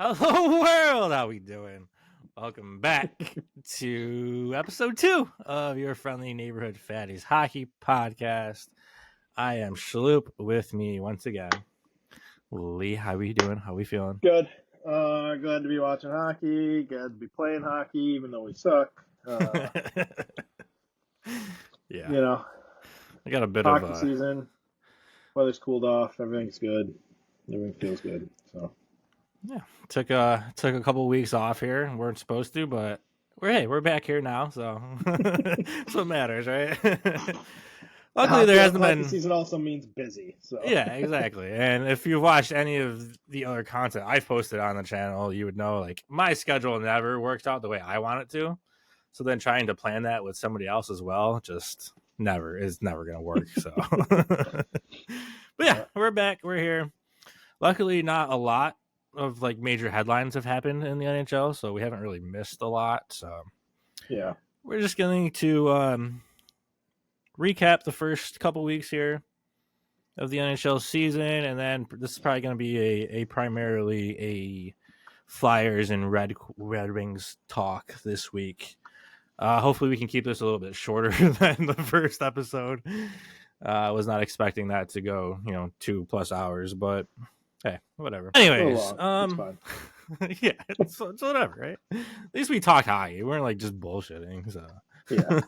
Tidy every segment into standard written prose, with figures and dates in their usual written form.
Hello world, how we doing? Welcome back to episode 2 of your Friendly Neighborhood Fatties Hockey Podcast. I am Shaloop. With me once again, Lee. How we doing? How we feeling? Good. Glad to be watching hockey. Glad to be playing hockey, even though we suck. Yeah, You know, I got a bit hockey of season. Weather's cooled off. Everything's good. Everything feels good. So yeah. Took a couple weeks off here. Weren't supposed to, but we're back here now, so that's what matters, right? Luckily, there hasn't been. Hockey season also means busy. So Yeah, exactly. And if you watched any of the other content I've posted on the channel, you would know like my schedule never works out the way I want it to. So then trying to plan that with somebody else as well, just never going to work. So, but yeah, we're back. We're here. Luckily, not a lot of like major headlines have happened in the NHL, so we haven't really missed a lot. So yeah, we're just going to recap the first couple weeks here of the NHL season, and then this is probably going to be a primarily a Flyers and Red Wings talk this week. Hopefully we can keep this a little bit shorter than the first episode. I was not expecting that to go 2+ hours, but hey, whatever. Anyways, it's fine. yeah, it's whatever, right? At least we talk hockey. We weren't like just bullshitting, so yeah.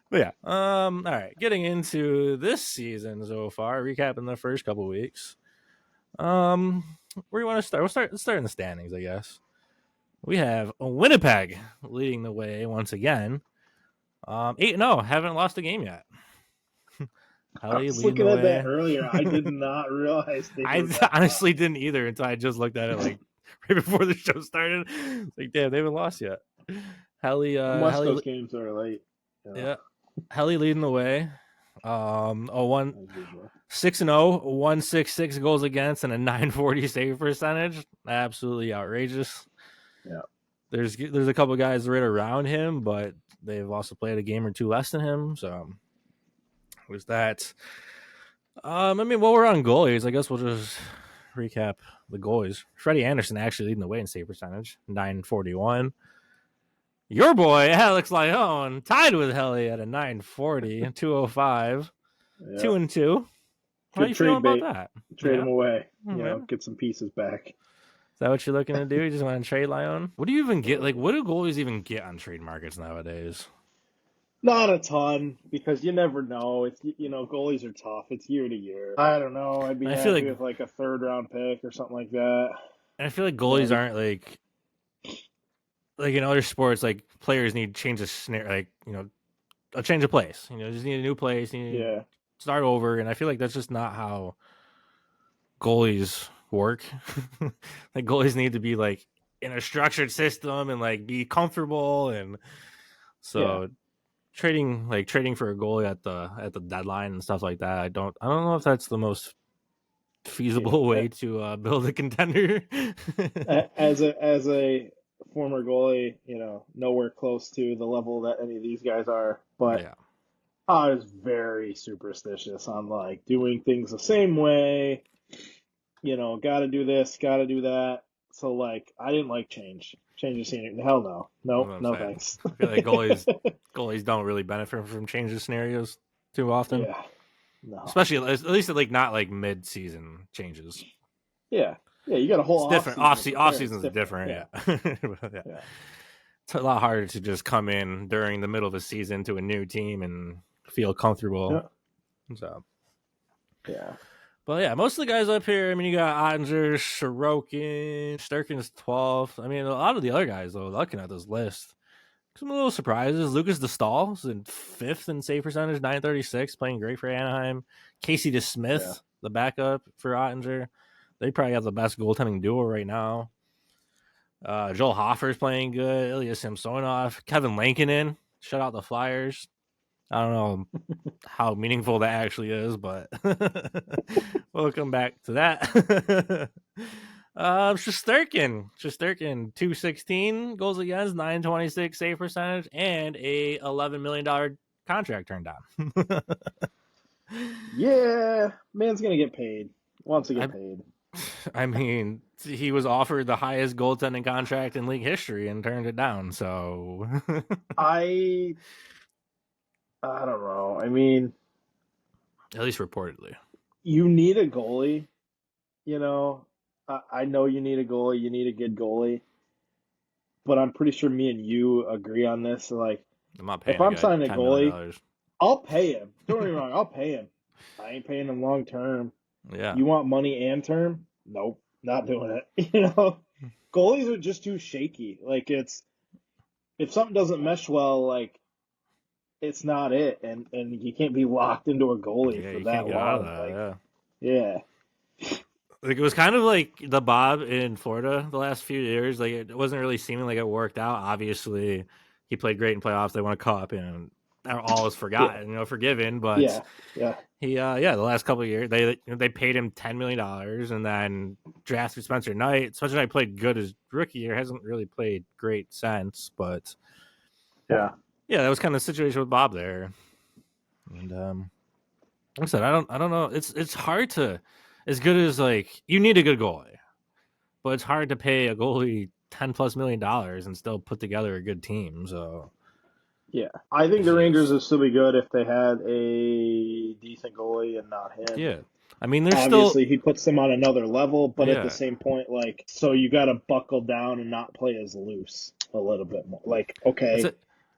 But yeah, all right. Getting into this season so far, recapping the first couple weeks. Where do you want to start? Let's start in the standings, I guess. We have Winnipeg leading the way once again. 8-0, haven't lost a game yet. I was looking at that earlier. I did not realize I honestly didn't either until I just looked at it like right before the show started. Like, damn, they haven't lost yet. West Coast games are late. Yeah. Helly leading the way. 6-0, 166 goals against, and a 940 save percentage. Absolutely outrageous. Yeah. There's a couple guys right around him, but they've also played a game or two less than him. So was that. While we're on goalies, I guess we'll just recap the goalies. Freddie Anderson actually leading the way in save percentage, 941. Your boy, Alex Lyon, tied with Helly at a 940, 205, 2-2. How are you feeling about that? Trade him away. Get some pieces back. Is that what you're looking to do? You just want to trade Lyon? What do you even get? Like, what do goalies even get on trade markets nowadays? Not a ton, because you never know. It's goalies are tough. It's year to year. I don't know. I'd be happy with like a 3rd round pick or something like that. And I feel like goalies aren't like in other sports, like players need change of scenario, like a change of place. Just need a new place. You need to start over, and I feel like that's just not how goalies work. Like goalies need to be like in a structured system and like be comfortable, and so trading for a goalie at the deadline and stuff like that. I don't know if that's the most feasible way to build a contender. As a former goalie, nowhere close to the level that any of these guys are, but I was very superstitious on like doing things the same way. Got to do this, got to do that. So like, I didn't like change of scenery. Hell no, thanks. I feel like goalies don't really benefit from change of scenarios too often. Yeah, no. Especially at least like not like mid-season changes. Yeah, you got a whole. It's different. Off season is different. Yeah. It's a lot harder to just come in during the middle of a season to a new team and feel comfortable. Yeah. So. Yeah. But yeah, most of the guys up here, you got Ottinger, Sorokin, Sturkin's 12th. A lot of the other guys, though, looking at this list, some little surprises. Lucas DeStahl is in 5th in save percentage, 936, playing great for Anaheim. Casey DeSmith, the backup for Ottinger. They probably have the best goaltending duo right now. Joel Hofer's playing good. Ilya Samsonov. Kevin Lankinen, shut out the Flyers. I don't know how meaningful that actually is, but we'll come back to that. Shesterkin, 216 goals against, 926 save percentage, and a $11 million contract turned down. Yeah, man's gonna get paid. Wants to get paid. I mean, he was offered the highest goaltending contract in league history and turned it down. So I I don't know. I mean, at least reportedly. you need a goalie. You know, I know you need a goalie. You need a good goalie. But I'm pretty sure me and you agree on this. Like, I'm not if paying a I'm guy signing a $10 million. goalie, I'll pay him. Don't get me wrong, I'll pay him. I ain't paying him long term. Yeah. You want money and term? Nope, not doing it. You know, goalies are just too shaky. Like, it's if something doesn't mesh well, like it's not it, and you can't be locked into a goalie Yeah, for you can't that get out of long. that. Like, Yeah. yeah, Like it was kind of like the Bob in Florida the last few years. Like it wasn't really seeming like it worked out. Obviously, he played great in playoffs. They won a cup, and all is yeah, forgotten, forgiven. But yeah, yeah, he, the last couple of years, they paid him $10 million, and then drafted Spencer Knight. Spencer Knight played good his rookie year. Hasn't really played great since, but yeah, yeah, that was kind of the situation with Bob there. And like I said, I don't know. It's hard to, as good as like you need a good goalie, but it's hard to pay a goalie $10+ million and still put together a good team. So yeah. I think it's the Rangers just would still be good if they had a decent goalie and not him. yeah. I mean, there's still Obviously, he puts them on another level, but at the yeah. same point, like, so you got to buckle down and not play as loose a little bit more. Like, It's okay,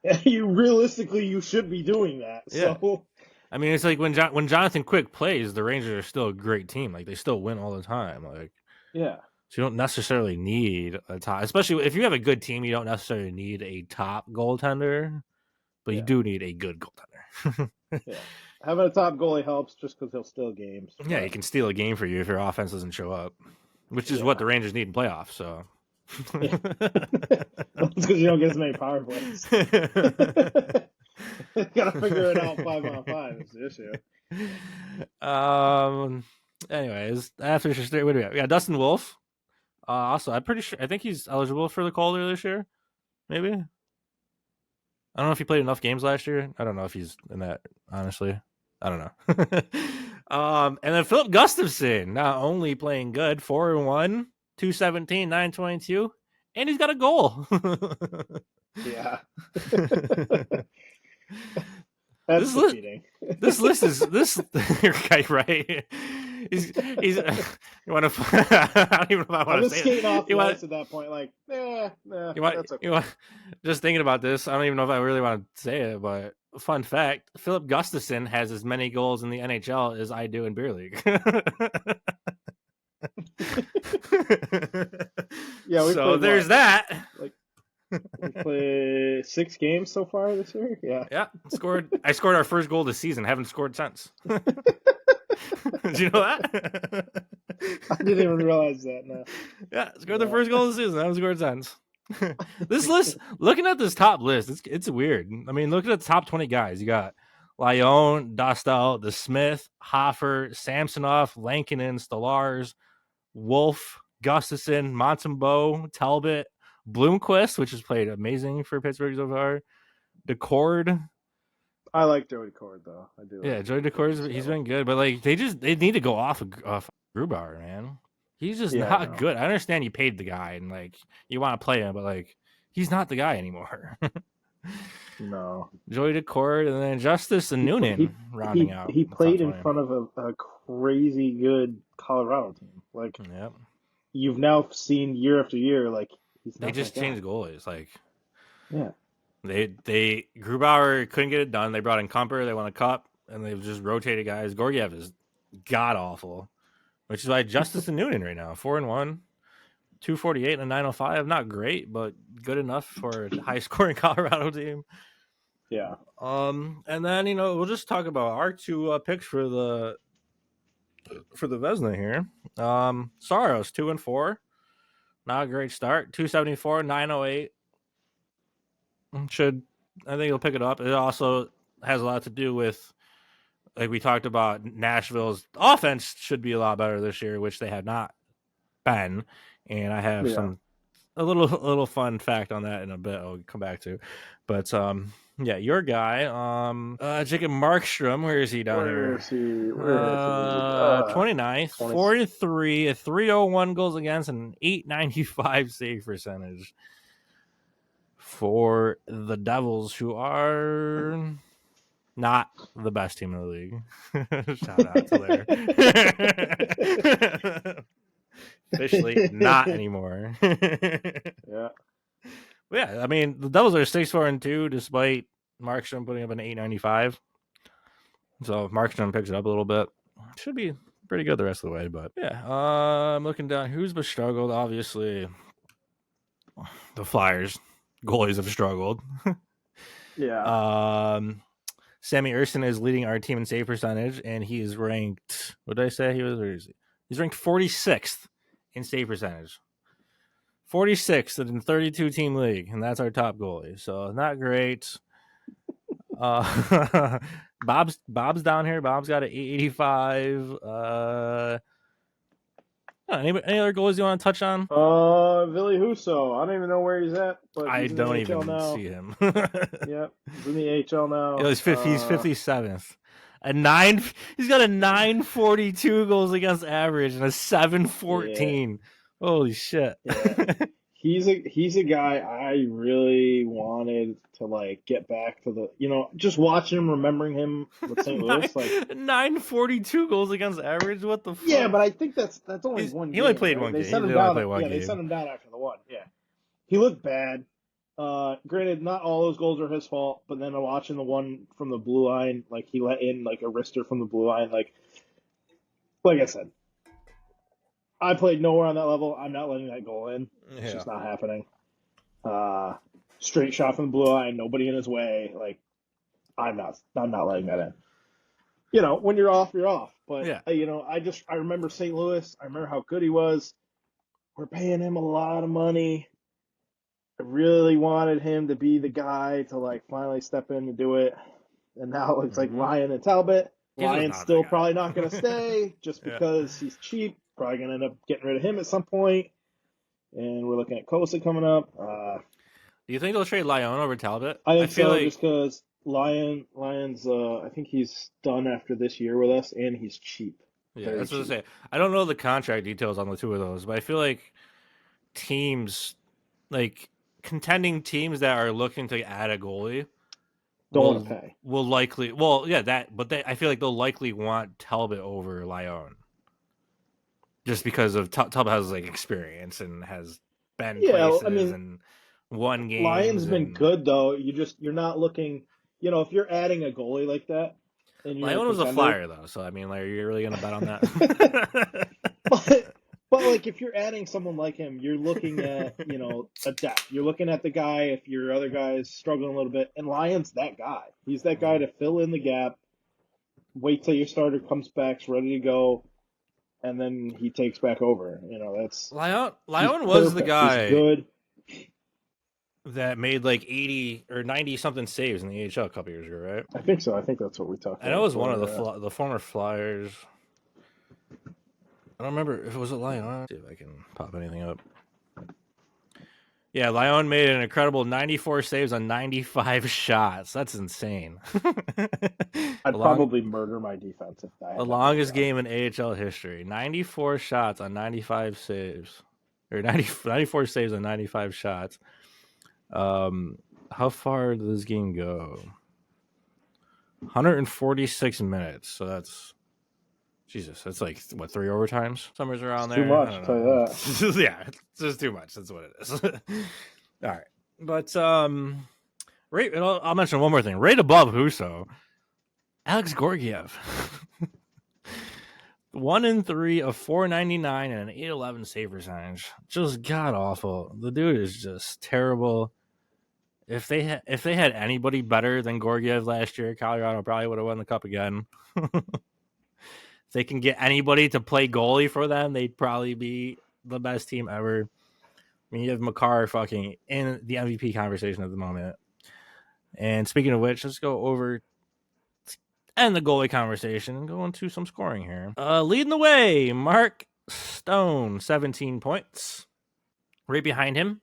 a, you realistically you should be doing that. yeah. So I mean, it's like when Jonathan Quick plays, the Rangers are still a great team. Like they still win all the time. Like yeah, so you don't necessarily need a top, especially if you have a good team. You don't necessarily need a top goaltender, but you yeah, do need a good goaltender. yeah. Having a top goalie helps just because he'll steal games, Yeah, he but can steal a game for you if your offense doesn't show up, which is what yeah, the Rangers need in playoffs. So, yeah. That's because you don't get as many power plays. Got to figure it out 5-on-5 is the issue. um. Anyways, after what do we have? Yeah, Dustin Wolf. Also, I'm pretty sure. I think he's eligible for the Calder this year. Maybe. I don't know if he played enough games last year. I don't know if he's in that. Honestly, I don't know. And then Philip Gustafson, not only playing good, 4-1, 217, 922, and he's got a goal. Yeah. That's this list, defeating. this list is this guy right. He's you want to? I don't even know if I I'm want to just say skating it. off the ice at that point, like, nah, that's okay. You want just thinking about this. I don't even know if I really want to say it, but fun fact: Philip Gustafson has as many goals in the NHL as I do in beer league. Yeah, we So played there's what? that. Like we played 6 games so far this year. Yeah. Yeah, I scored our first goal this season. Haven't scored since. Did you know that? I didn't even realize that. No. Yeah, scored the first goal of the season. I haven't scored since. This list, looking at this top list, it's weird. I mean, look at the top 20 guys. You got Lyon, Dostal, The Smith, Hoffer, Samsonov, Lankinen, Stallars, Wolf, Gustafson, Montembeau, Talbot, Bloomquist, which has played amazing for Pittsburgh so far. Decord. I like Joey Cord though. I do. Yeah, Like Joey Decord, he's been good, but like they need to go off Grubauer, man. He's just Yeah, I not know. good. I understand you paid the guy and like you want to play him, but like he's not the guy anymore. No. Joey Decord and then Justice and He Noonan he rounding out he the top played in 20. front of a crazy good Colorado team. Like Yep. you've now seen year after year. Like he's They not that just changed guy. goalies. Like Yeah. they Grubauer couldn't get it done. They brought in Kumper, they won a cup, and they've just rotated guys. Gorgiev is god awful, which is why Justice and Noonan right now, 4-1. 248 and a 905. Not great, but good enough for a high scoring Colorado team. Yeah. And then we'll just talk about our two picks for the Vezina here. Saros 2-4, not a great start. 274, 908. Should I think he'll pick it up. It also has a lot to do with like we talked about. Nashville's offense should be a lot better this year, which they have not been. And I have Yeah. some a little fun fact on that in a bit. I'll come back to, but yeah, your guy, Jacob Markstrom. Where is he down Where here? is he? Where is he? 29th, 20. 43, a 301 goals against, and an 895 save percentage for the Devils, who are not the best team in the league. Shout out to there. Officially not anymore. Yeah. Yeah, I mean the Devils are 6-4-2 despite Markstrom putting up an 895. So if Markstrom picks it up a little bit, should be pretty good the rest of the way. But yeah, I'm looking down. Who's been struggled? Obviously, the Flyers goalies have struggled. Yeah. Sammy Erston is leading our team in save percentage, and he is ranked. What did I say he was? Where is he? He's ranked 46th in save percentage. 46th in 32 team league, and that's our top goalie. So not great. Bob's down here. Bob's got an 885. Any other goalies you want to touch on? Ville Husso. I don't even know where he's at, but I he's in the don't AHL even now. see him. Yep, he's in the AHL now. He's 57th. He's got a 942 goals against average and a 714. Yeah. Holy shit. Yeah. He's a guy I really wanted to like get back to just watching him, remembering him with St. Louis, like 942 goals against average. What the fuck? Yeah, but I think that's only one game. He only played one game. They sent him down. They sent him down after the one. Yeah, he looked bad. Granted, not all those goals are his fault, but then watching the one from the blue line, like he let in like a wrister from the blue line, like I said, I played nowhere on that level. I'm not letting that goal in. It's just not happening. Straight shot from the blue line, nobody in his way. Like, I'm not letting that in. When you're off, you're off. But yeah. I remember St. Louis. I remember how good he was. We're paying him a lot of money. I really wanted him to be the guy to like finally step in and do it. And now it looks like Ryan and Talbot. Ryan's still probably not going to stay just because he's cheap. Probably going to end up getting rid of him at some point. And we're looking at Kosa coming up. Do you think they'll trade Lyon over Talbot? I think so, just because Lyon's, I think he's done after this year with us, and he's cheap. Yeah, that's what I say. I don't know the contract details on the two of those, but I feel like teams, like contending teams that are looking to add a goalie, don't want to pay. Will likely, I feel like they'll likely want Talbot over Lyon, just because of Talbot has like experience and has been places and won games. Lyon's been good though. You're not looking. If you're adding a goalie like that, and Lyon was a Flyer though, so I mean, like, are you really gonna bet on that? But like, if you're adding someone like him, you're looking at a depth. You're looking at the guy if your other guy is struggling a little bit, and Lyon's that guy. He's that guy to fill in the gap. Wait till your starter comes back, ready to go, and then he takes back over. That's Lyon was the guy. He's good. That made like 80 or 90 something saves in the AHL a couple years ago, right? I think so. I think that's what we talked about. I know it was one of the former Flyers. I don't remember if it was a Lyon. Let's see if I can pop anything up. Yeah, Lyon made an incredible 94 saves on 95 shots. That's insane. I'd probably murder my defense if that. The longest game in AHL history. 94 shots on 95 saves. Or 94 saves on 95 shots. How far did this game go? 146 minutes. So that's that's like what, 3 overtimes? Somewhere's around there. Too much, I'll tell you that. Yeah, it's just too much. That's what it is. All right, but I'll mention one more thing. Right above Husso, Alex Gorgiev. 1-3 of 499 and an 811 save percentage. Just god awful. The dude is just terrible. If they had anybody better than Gorgiev last year, Colorado probably would have won the cup again. If they can get anybody to play goalie for them, they'd probably be the best team ever. I mean, you have Makar fucking in the MVP conversation at the moment. And speaking of which, let's go over and the goalie conversation and go into some scoring here. Leading the way, Mark Stone, 17 points. Right behind him,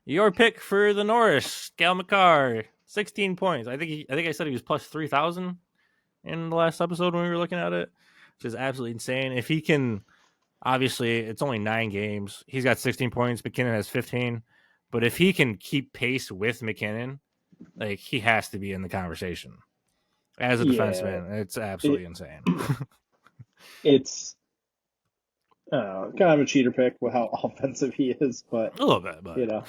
your pick for the Norris, Gal McCarr, 16 points. I think I said he was plus 3,000 in the last episode when we were looking at it, which is absolutely insane. If he can, obviously, it's only 9 games. He's got 16 points. McKinnon has 15. But if he can keep pace with McKinnon, like, he has to be in the conversation. As a Yeah, defenseman, it's absolutely it, insane. it's kind of a cheater pick with how offensive he is, but A little bit, but you know,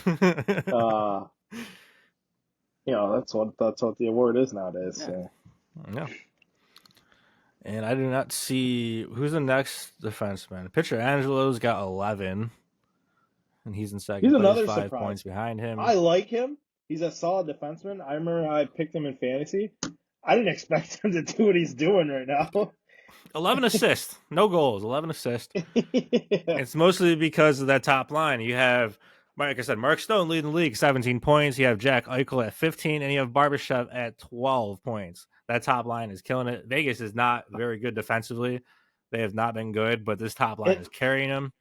uh, that's what the award is nowadays. yeah. So. Yeah. And I do not see who's the next defenseman. Pitcher Angelo's got 11, and he's in second He's place, another 5 points surprise. behind him. I like him. He's a solid defenseman. I remember I picked him in fantasy. I didn't expect him to do what he's doing right now. 11 assists, no goals, 11 assists. Yeah. It's mostly because of that top line. You have, like I said, Mark Stone leading the league, 17 points. You have Jack Eichel at 15, and you have Barbashev at 12 points. That top line is killing it. Vegas is not very good defensively. They have not been good, but this top line is carrying them.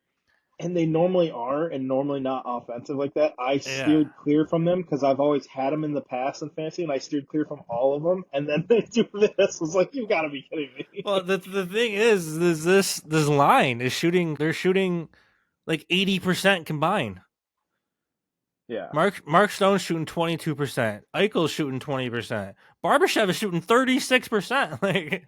And they normally are, and normally not offensive like that. I Yeah. steered clear from them because I've always had them in the past in fantasy, and I steered clear from all of them. And then they do this. I was like, you got to be kidding me. Well, the thing is this line is shooting. They're shooting like 80% combined. Yeah. Mark Stone's shooting 22%. Eichel's shooting 20%. Barbashev is shooting 36%. Like,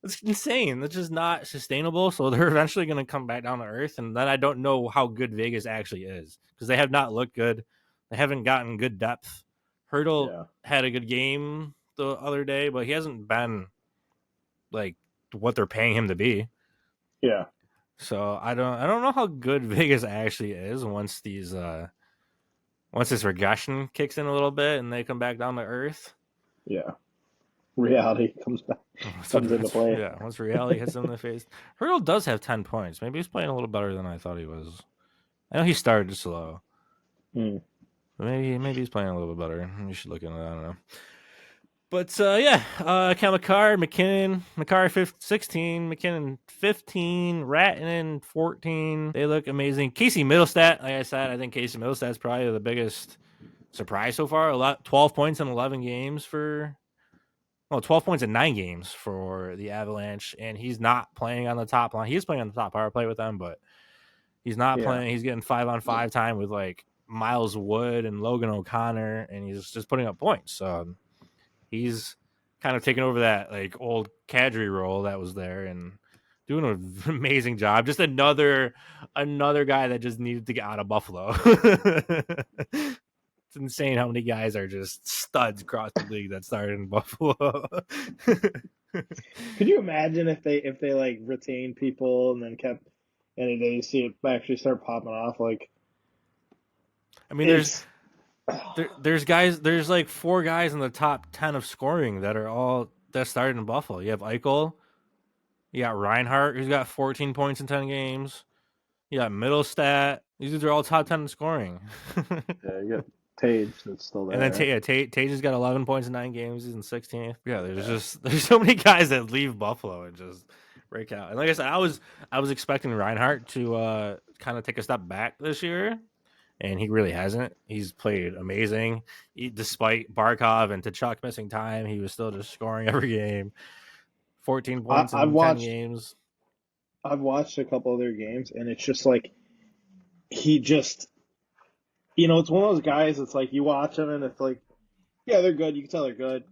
it's insane. That's just not sustainable. So they're eventually going to come back down to earth. And then I don't know how good Vegas actually is because they have not looked good. They haven't gotten good depth. Hurdle had a good game the other day, but he hasn't been like what they're paying him to be. Yeah. So I don't know how good Vegas actually is once this regression kicks in a little bit and they come back down to earth. Yeah. Reality comes into play. Yeah, once reality hits him in the face. Hurdle does have 10 points. Maybe he's playing a little better than I thought he was. I know he started slow. But maybe he's playing a little bit better. You should look into that. I don't know. But Cal McCarr, McCarr 16, McKinnon 15, Rattinen 14. They look amazing. Casey Middlestat, like I said, I think Casey Middlestat's probably the biggest surprise so far. 12 points in 11 games 12 points in 9 games for the Avalanche, and he's not playing on the top line. He's playing on the top power play with them, but he's not playing. He's getting 5-on-5 time with like Miles Wood and Logan O'Connor, and he's just putting up points. So he's kind of taking over that like old Kadri role that was there and doing an amazing job. Just another guy that just needed to get out of Buffalo. It's insane how many guys are just studs across the league that started in Buffalo. Could you imagine if they like retained people and then kept and they see it actually start popping off? Like, I mean, there's guys. There's like 4 guys in the top 10 of scoring that started in Buffalo. You have Eichel, you got Reinhart, who's got 14 points in 10 games. You got Middlestat. These are all top 10 in scoring. Yeah, you got Tage that's still there. And then Tage has got 11 points in 9 games. He's in 16th. Yeah, there's so many guys that leave Buffalo and just break out. And like I said, I was expecting Reinhart to kind of take a step back this year, and he really hasn't. He's played amazing. Despite Barkov and Tkachuk missing time, he was still just scoring every game. 14 points in 10 games. I've watched a couple of their games, and it's just like he just, it's one of those guys. It's like you watch them, and it's like, yeah, they're good. You can tell they're good,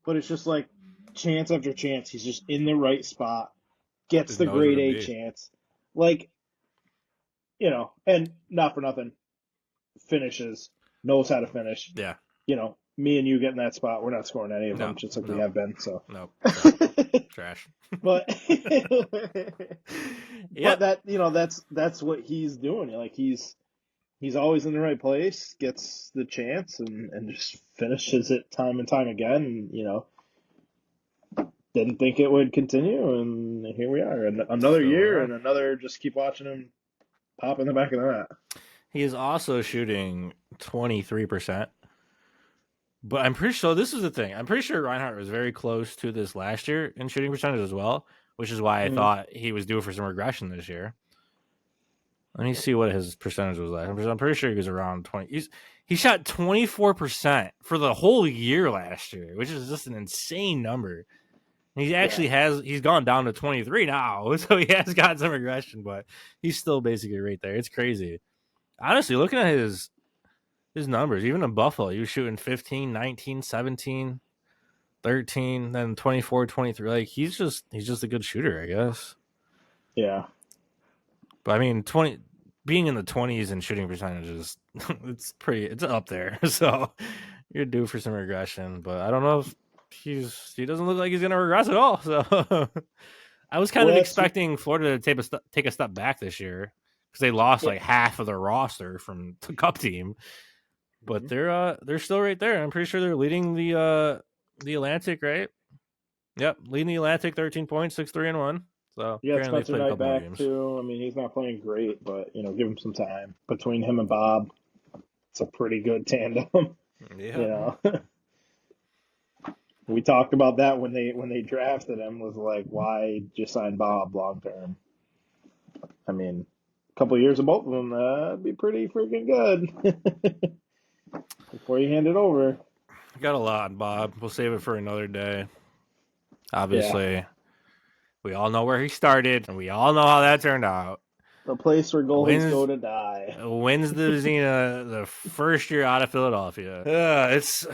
but it's just like chance after chance. He's just in the right spot, gets the grade A chance, like, and not for nothing, finishes, knows how to finish. Yeah. Me and you get in that spot, we're not scoring any of them, just like we have been. So trash. But but that's what he's doing. Like he's always in the right place, gets the chance, and just finishes it time and time again. And didn't think it would continue, and here we are, and another year, and another. Just keep watching him pop in the back of the net. He is also shooting 23%. But I'm pretty sure this is the thing. I'm pretty sure Reinhart was very close to this last year in shooting percentage as well, which is why I thought he was due for some regression this year. Let me see what his percentage was like. I'm pretty sure he was around 20. He shot 24% for the whole year last year, which is just an insane number. He actually he's gone down to 23 now, so he has got some regression, but he's still basically right there. It's crazy. Honestly, looking at his numbers, even in Buffalo, he was shooting 15, 19, 17, 13, then 24, 23. Like he's just a good shooter, I guess. Yeah. But I mean, being in the 20s and shooting percentages, it's up there. So you're due for some regression, but I don't know if he doesn't look like he's going to regress at all. So I was kind of expecting Florida to take a step back this year because they lost like half of their roster from the Cup team, but they're still right there. I'm pretty sure they're leading the Atlantic, right? Yep, leading the Atlantic, 13 points, 6-3-1. So yeah, Spencer Knight back too. I mean, he's not playing great, but give him some time. Between him and Bob, it's a pretty good tandem. Yeah. We talked about that when they drafted him. Was like, why just sign Bob long term? I mean, a couple of years of both of them, that'd be pretty freaking good. Before you hand it over. Got a lot, Bob. We'll save it for another day. Obviously, we all know where he started, and we all know how that turned out. The place where goalies go to die. Wins the Vezina the first year out of Philadelphia. It's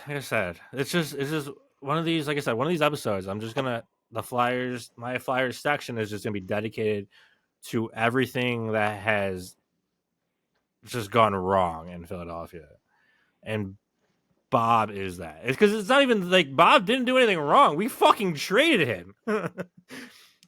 like I said, it's just one of these. Like I said, one of these episodes. I'm just gonna my Flyers section is just gonna be dedicated to everything that has just gone wrong in Philadelphia, and Bob is that. It's because it's not even like Bob didn't do anything wrong. We fucking traded him.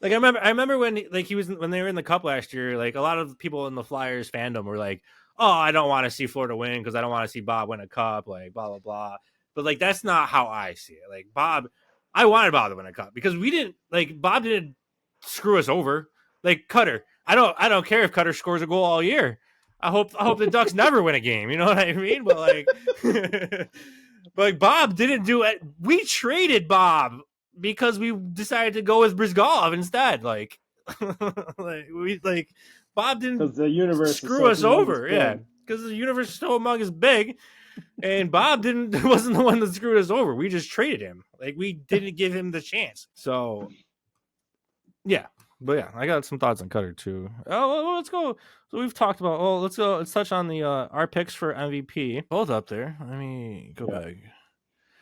Like I remember when when they were in the Cup last year. Like a lot of people in the Flyers fandom were like, "Oh, I don't want to see Florida win because I don't want to see Bob win a Cup." Like blah blah blah. But like that's not how I see it. Like I wanted Bob to win a Cup because Bob didn't screw us over. Like Cutter, I don't care if Cutter scores a goal all year. I hope the Ducks never win a game. You know what I mean? But but Bob didn't do it. We traded Bob because we decided to go with Brizgalov instead. Bob didn't the universe screw us over. Yeah, because the universe is so humongous big, and Bob wasn't the one that screwed us over. We just traded him. Like we didn't give him the chance. So yeah. But yeah, I got some thoughts on Cutter too. Oh, well, let's go. So we've talked about. Oh, let's go. Let's touch on the our picks for MVP. Both up there. Let me go back.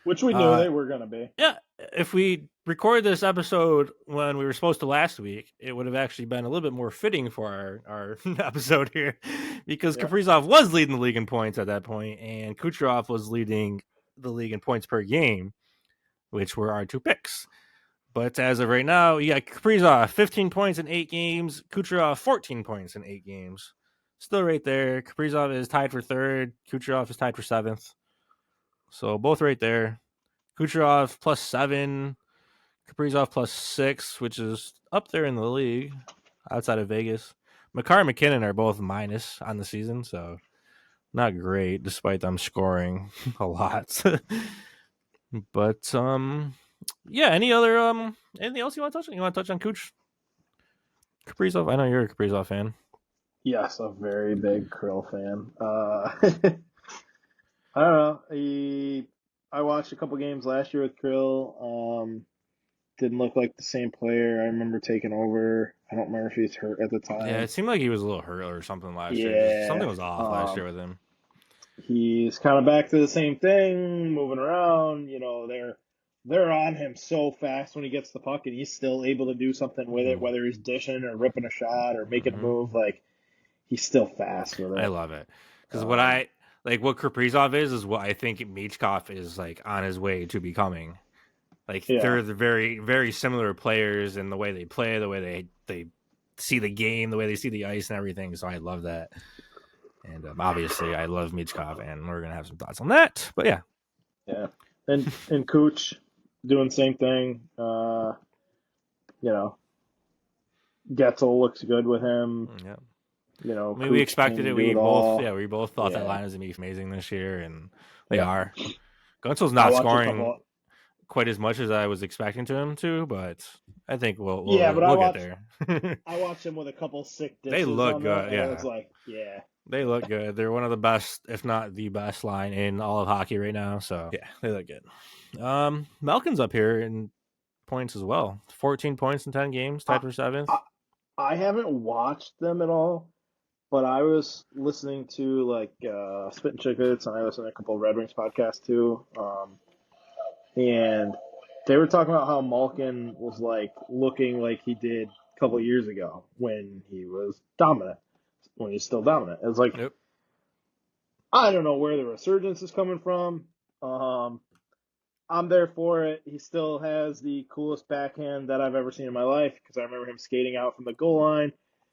Which we knew they were gonna be. Yeah, if we recorded this episode when we were supposed to last week, it would have actually been a little bit more fitting for our episode here, because Kaprizov was leading the league in points at that point, and Kucherov was leading the league in points per game, which were our two picks. But as of right now, you got Kaprizov 15 points in 8 games, Kucherov 14 points in 8 games. Still right there. Kaprizov is tied for 3rd. Kucherov is tied for 7th. So both right there. Kucherov +7, Kaprizov +6, which is up there in the league outside of Vegas. Makar and McKinnon are both minus on the season, so not great despite them scoring a lot. But yeah, anything else you want to touch on? You want to touch on Kaprizov? I know you're a Kaprizov fan. Yes, a very big Krill fan. I don't know. I watched a couple games last year with Krill. Didn't look like the same player. I remember taking over. I don't remember if he was hurt at the time. Yeah, it seemed like he was a little hurt or something last year. Something was off last year with him. He's kind of back to the same thing, moving around. They're on him so fast when he gets the puck, and he's still able to do something with it, whether he's dishing or ripping a shot or making a move. Like, he's still fast with it. I love it. Because what Kaprizov is what I think Michkov is like on his way to becoming. Like they're the very, very similar players in the way they play, the way they see the game, the way they see the ice and everything. So I love that. And obviously I love Michkov, and we're going to have some thoughts on that. But yeah. Yeah. And Cooch doing the same thing. Getzel looks good with him. Yeah. We expected it. We both thought that line was going to be amazing this year, and they are. Getzel's not scoring. quite as much as I was expecting him to, but I think we'll but we'll get there. I watched him with a couple sick They dishes look on there, good, and it yeah. was like, yeah. They look good. They're one of the best, if not the best line in all of hockey right now. So yeah, they look good. Malkin's up here in points as well. 14 points in 10 games, tied for seventh. I haven't watched them at all, but I was listening to like Spit and Chicklets, and I listened to a couple of Red Wings podcasts too. And they were talking about how Malkin was like looking like he did a couple of years ago when he was dominant, when he's still dominant. It was like, Yep. I don't know where the resurgence is coming from. I'm there for it. He still has the coolest backhand that I've ever seen in my life because I remember him skating out from the goal line,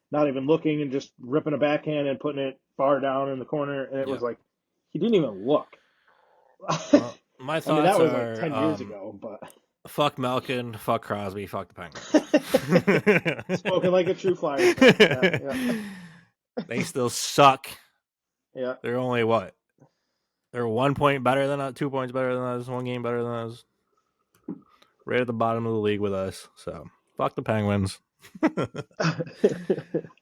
not even looking and just ripping a backhand and putting it far down in the corner. And it was like, he didn't even look. Well, my I mean, that thoughts was like are 10 years ago, but. Fuck Malkin, fuck Crosby, fuck the Penguins. Spoken like a true Flyers fan. Yeah. They still suck. Yeah. They're only what? They're 1 point better than us, 2 points better than us, 1 game better than us. Right at the bottom of the league with us. So fuck the Penguins.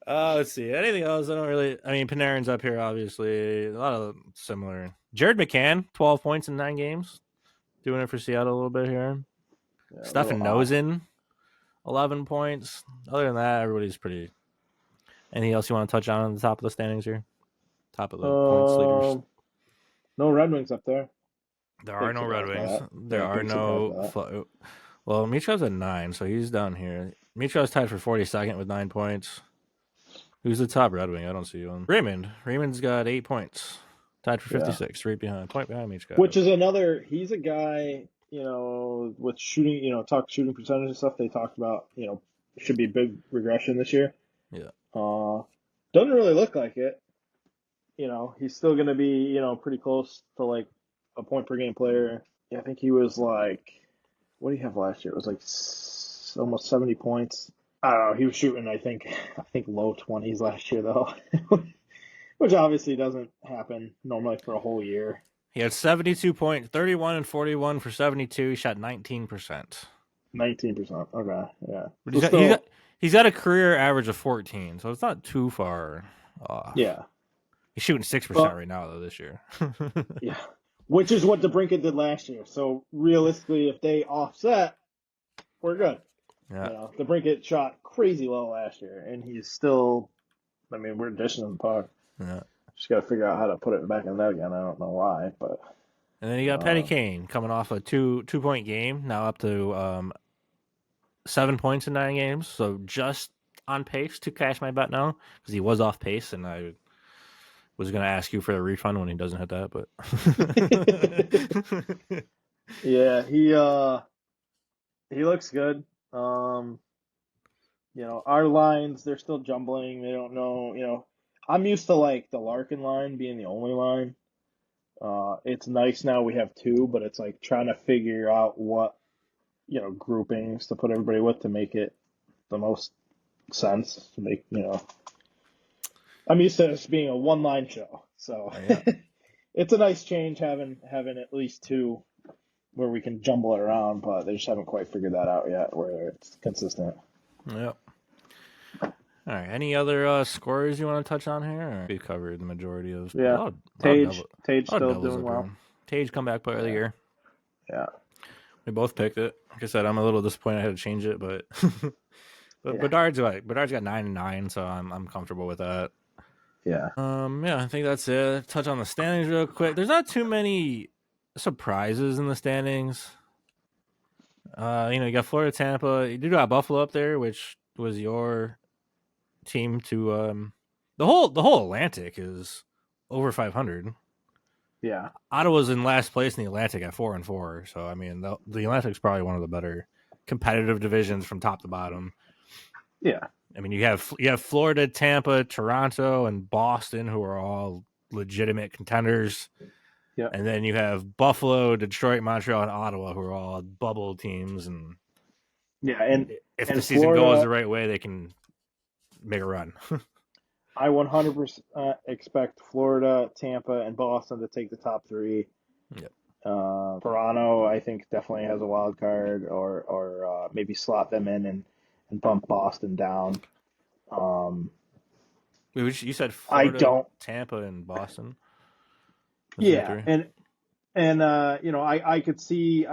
Let's see. Anything else? I don't really. I mean, Panarin's up here, obviously. A lot of similar. Jared McCann, 12 points in 9 games. Doing it for Seattle a little bit here. Yeah, Stefan Nosen, 11 points. Other than that, everybody's pretty. Anything else you want to touch on the top of the standings here? Top of the points leaders. No Red Wings up there. There are no Red Wings. There are no. Well, Michkov's at 9, so he's down here. Michkov's tied for 42nd with 9 points. Who's the top Red Wing? I don't see one. Raymond. Raymond's got 8 points. Tied for 56, right behind. Point behind Michkov. Which is another. He's a guy, with shooting, talk shooting percentage and stuff. They talked about, should be a big regression this year. Yeah. Doesn't really look like it. He's still going to be, pretty close to like a point per game player. Yeah, I think he was like, what did he have last year? It was like almost 70 points. I don't know. He was shooting, I think low 20s last year though, which obviously doesn't happen normally for a whole year. He had 72 points, 31 and 41 for 72. He shot 19%. 19%. Okay, yeah. But he's got a career average of 14, so it's not too far off. Yeah. He's shooting 6% right now, though, this year. Yeah. Which is what DeBrincat did last year. So realistically, if they offset, we're good. Yeah. DeBrincat shot crazy low last year, and he's still, we're dishing the puck. Yeah. Just got to figure out how to put it back in that again. I don't know why, but. And then you got Patty Kane coming off a 2-point game, now up to 7 points in 9 games. So just on pace to cash my bet now because he was off pace, and I was going to ask you for a refund when he doesn't hit that, but. Yeah, he looks good. Our lines, they're still jumbling. They don't know, I'm used to like the Larkin line being the only line. It's nice now we have 2, but it's like trying to figure out what, groupings to put everybody with to make it the most sense to make, I'm used to this being a one-line show. So it's a nice change having at least 2 where we can jumble it around, but they just haven't quite figured that out yet where it's consistent. Yep. All right. Any other scorers you want to touch on here? Or we've covered the majority of. Yeah. Tage still doing well. Tage comeback player of the year. Yeah. We both picked it. Like I said, I'm a little disappointed I had to change it, but Bedard's got 9 and 9, so I'm comfortable with that. Yeah. I think that's it. Touch on the standings real quick. There's not too many surprises in the standings. You got Florida, Tampa. You do got Buffalo up there, which was your team to the whole Atlantic is over 500. Yeah. Ottawa's in last place in the Atlantic at 4-4. So the Atlantic's probably one of the better competitive divisions from top to bottom. Yeah. You have Florida, Tampa, Toronto, and Boston, who are all legitimate contenders. Yeah. And then you have Buffalo, Detroit, Montreal, and Ottawa, who are all bubble teams. And and if the season goes the right way, they can make a run. I 100% expect Florida, Tampa, and Boston to take the top 3. Yep. Toronto, I think, definitely has a wild card, or maybe slot them in and bump Boston down. You said I Florida, don't. Tampa, and Boston. Those are your Yeah, three. and I could see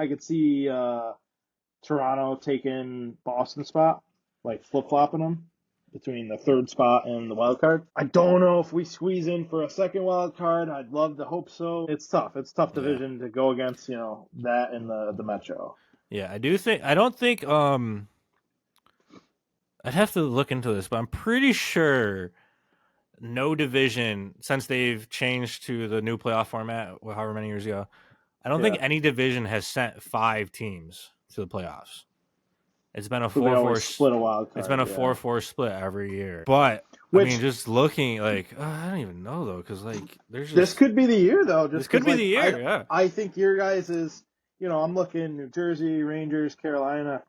Toronto taking Boston spot, like flip flopping them between the third spot and the wild card. I don't know if we squeeze in for a second wild card. I'd love to hope so. It's tough. It's a tough division to go against, that and the Metro. Yeah, I don't think I'd have to look into this, but I'm pretty sure no division since they've changed to the new playoff format however many years ago. I don't think Yeah. any division has sent 5 teams to the playoffs. It's been a So they 4-4. always split a wild It's been card. a Yeah. 4-4 split every year. But I mean, Which just looking I don't even know though, because there's this just could be the year though. this Just could because be the year. Yeah, I think your guys is, I'm looking New Jersey, Rangers, Carolina.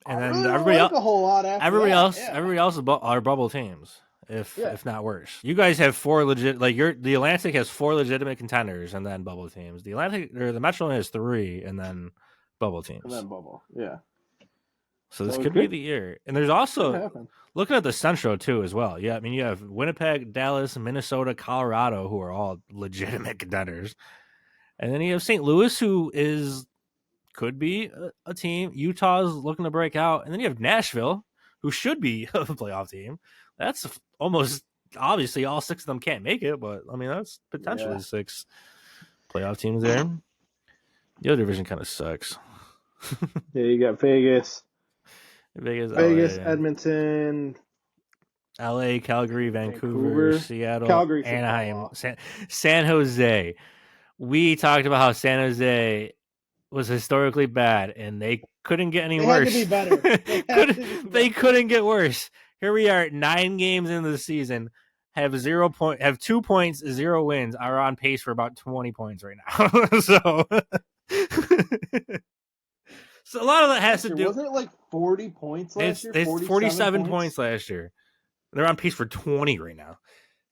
I and then really don't like a whole lot after that. Yeah. everybody else are bubble teams, Yeah. if not worse. You guys have 4 legit, the Atlantic has 4 legitimate contenders and then bubble teams. The Atlantic or the Metro has 3 and then bubble And teams. then bubble. Yeah. So this So could be the year. And there's could also happen. looking at the Central too as well. Yeah, I mean you have Winnipeg, Dallas, Minnesota, Colorado, who are all legitimate contenders, and then you have St. Louis, who could be a team. Utah's looking to break out, and then you have Nashville, who should be a playoff team. That's almost obviously all 6 of them can't make it, but I mean that's potentially Yeah. 6 playoff teams there. The other division kind of sucks. Yeah, you got Vegas, Vegas, Edmonton, LA, Calgary, Vancouver, Vancouver. Seattle, Calgary should Anaheim, fall off. San Jose. We talked about how San Jose was historically bad, and they couldn't get any They worse. had to be better. They couldn't get worse. Here we are, 9 games into the season, have 2 points, 0 wins, are on pace for about 20 points right now. So a lot of that has to do. Wasn't it like 40 points last year? It's 47 points last year. They're on pace for 20 right now.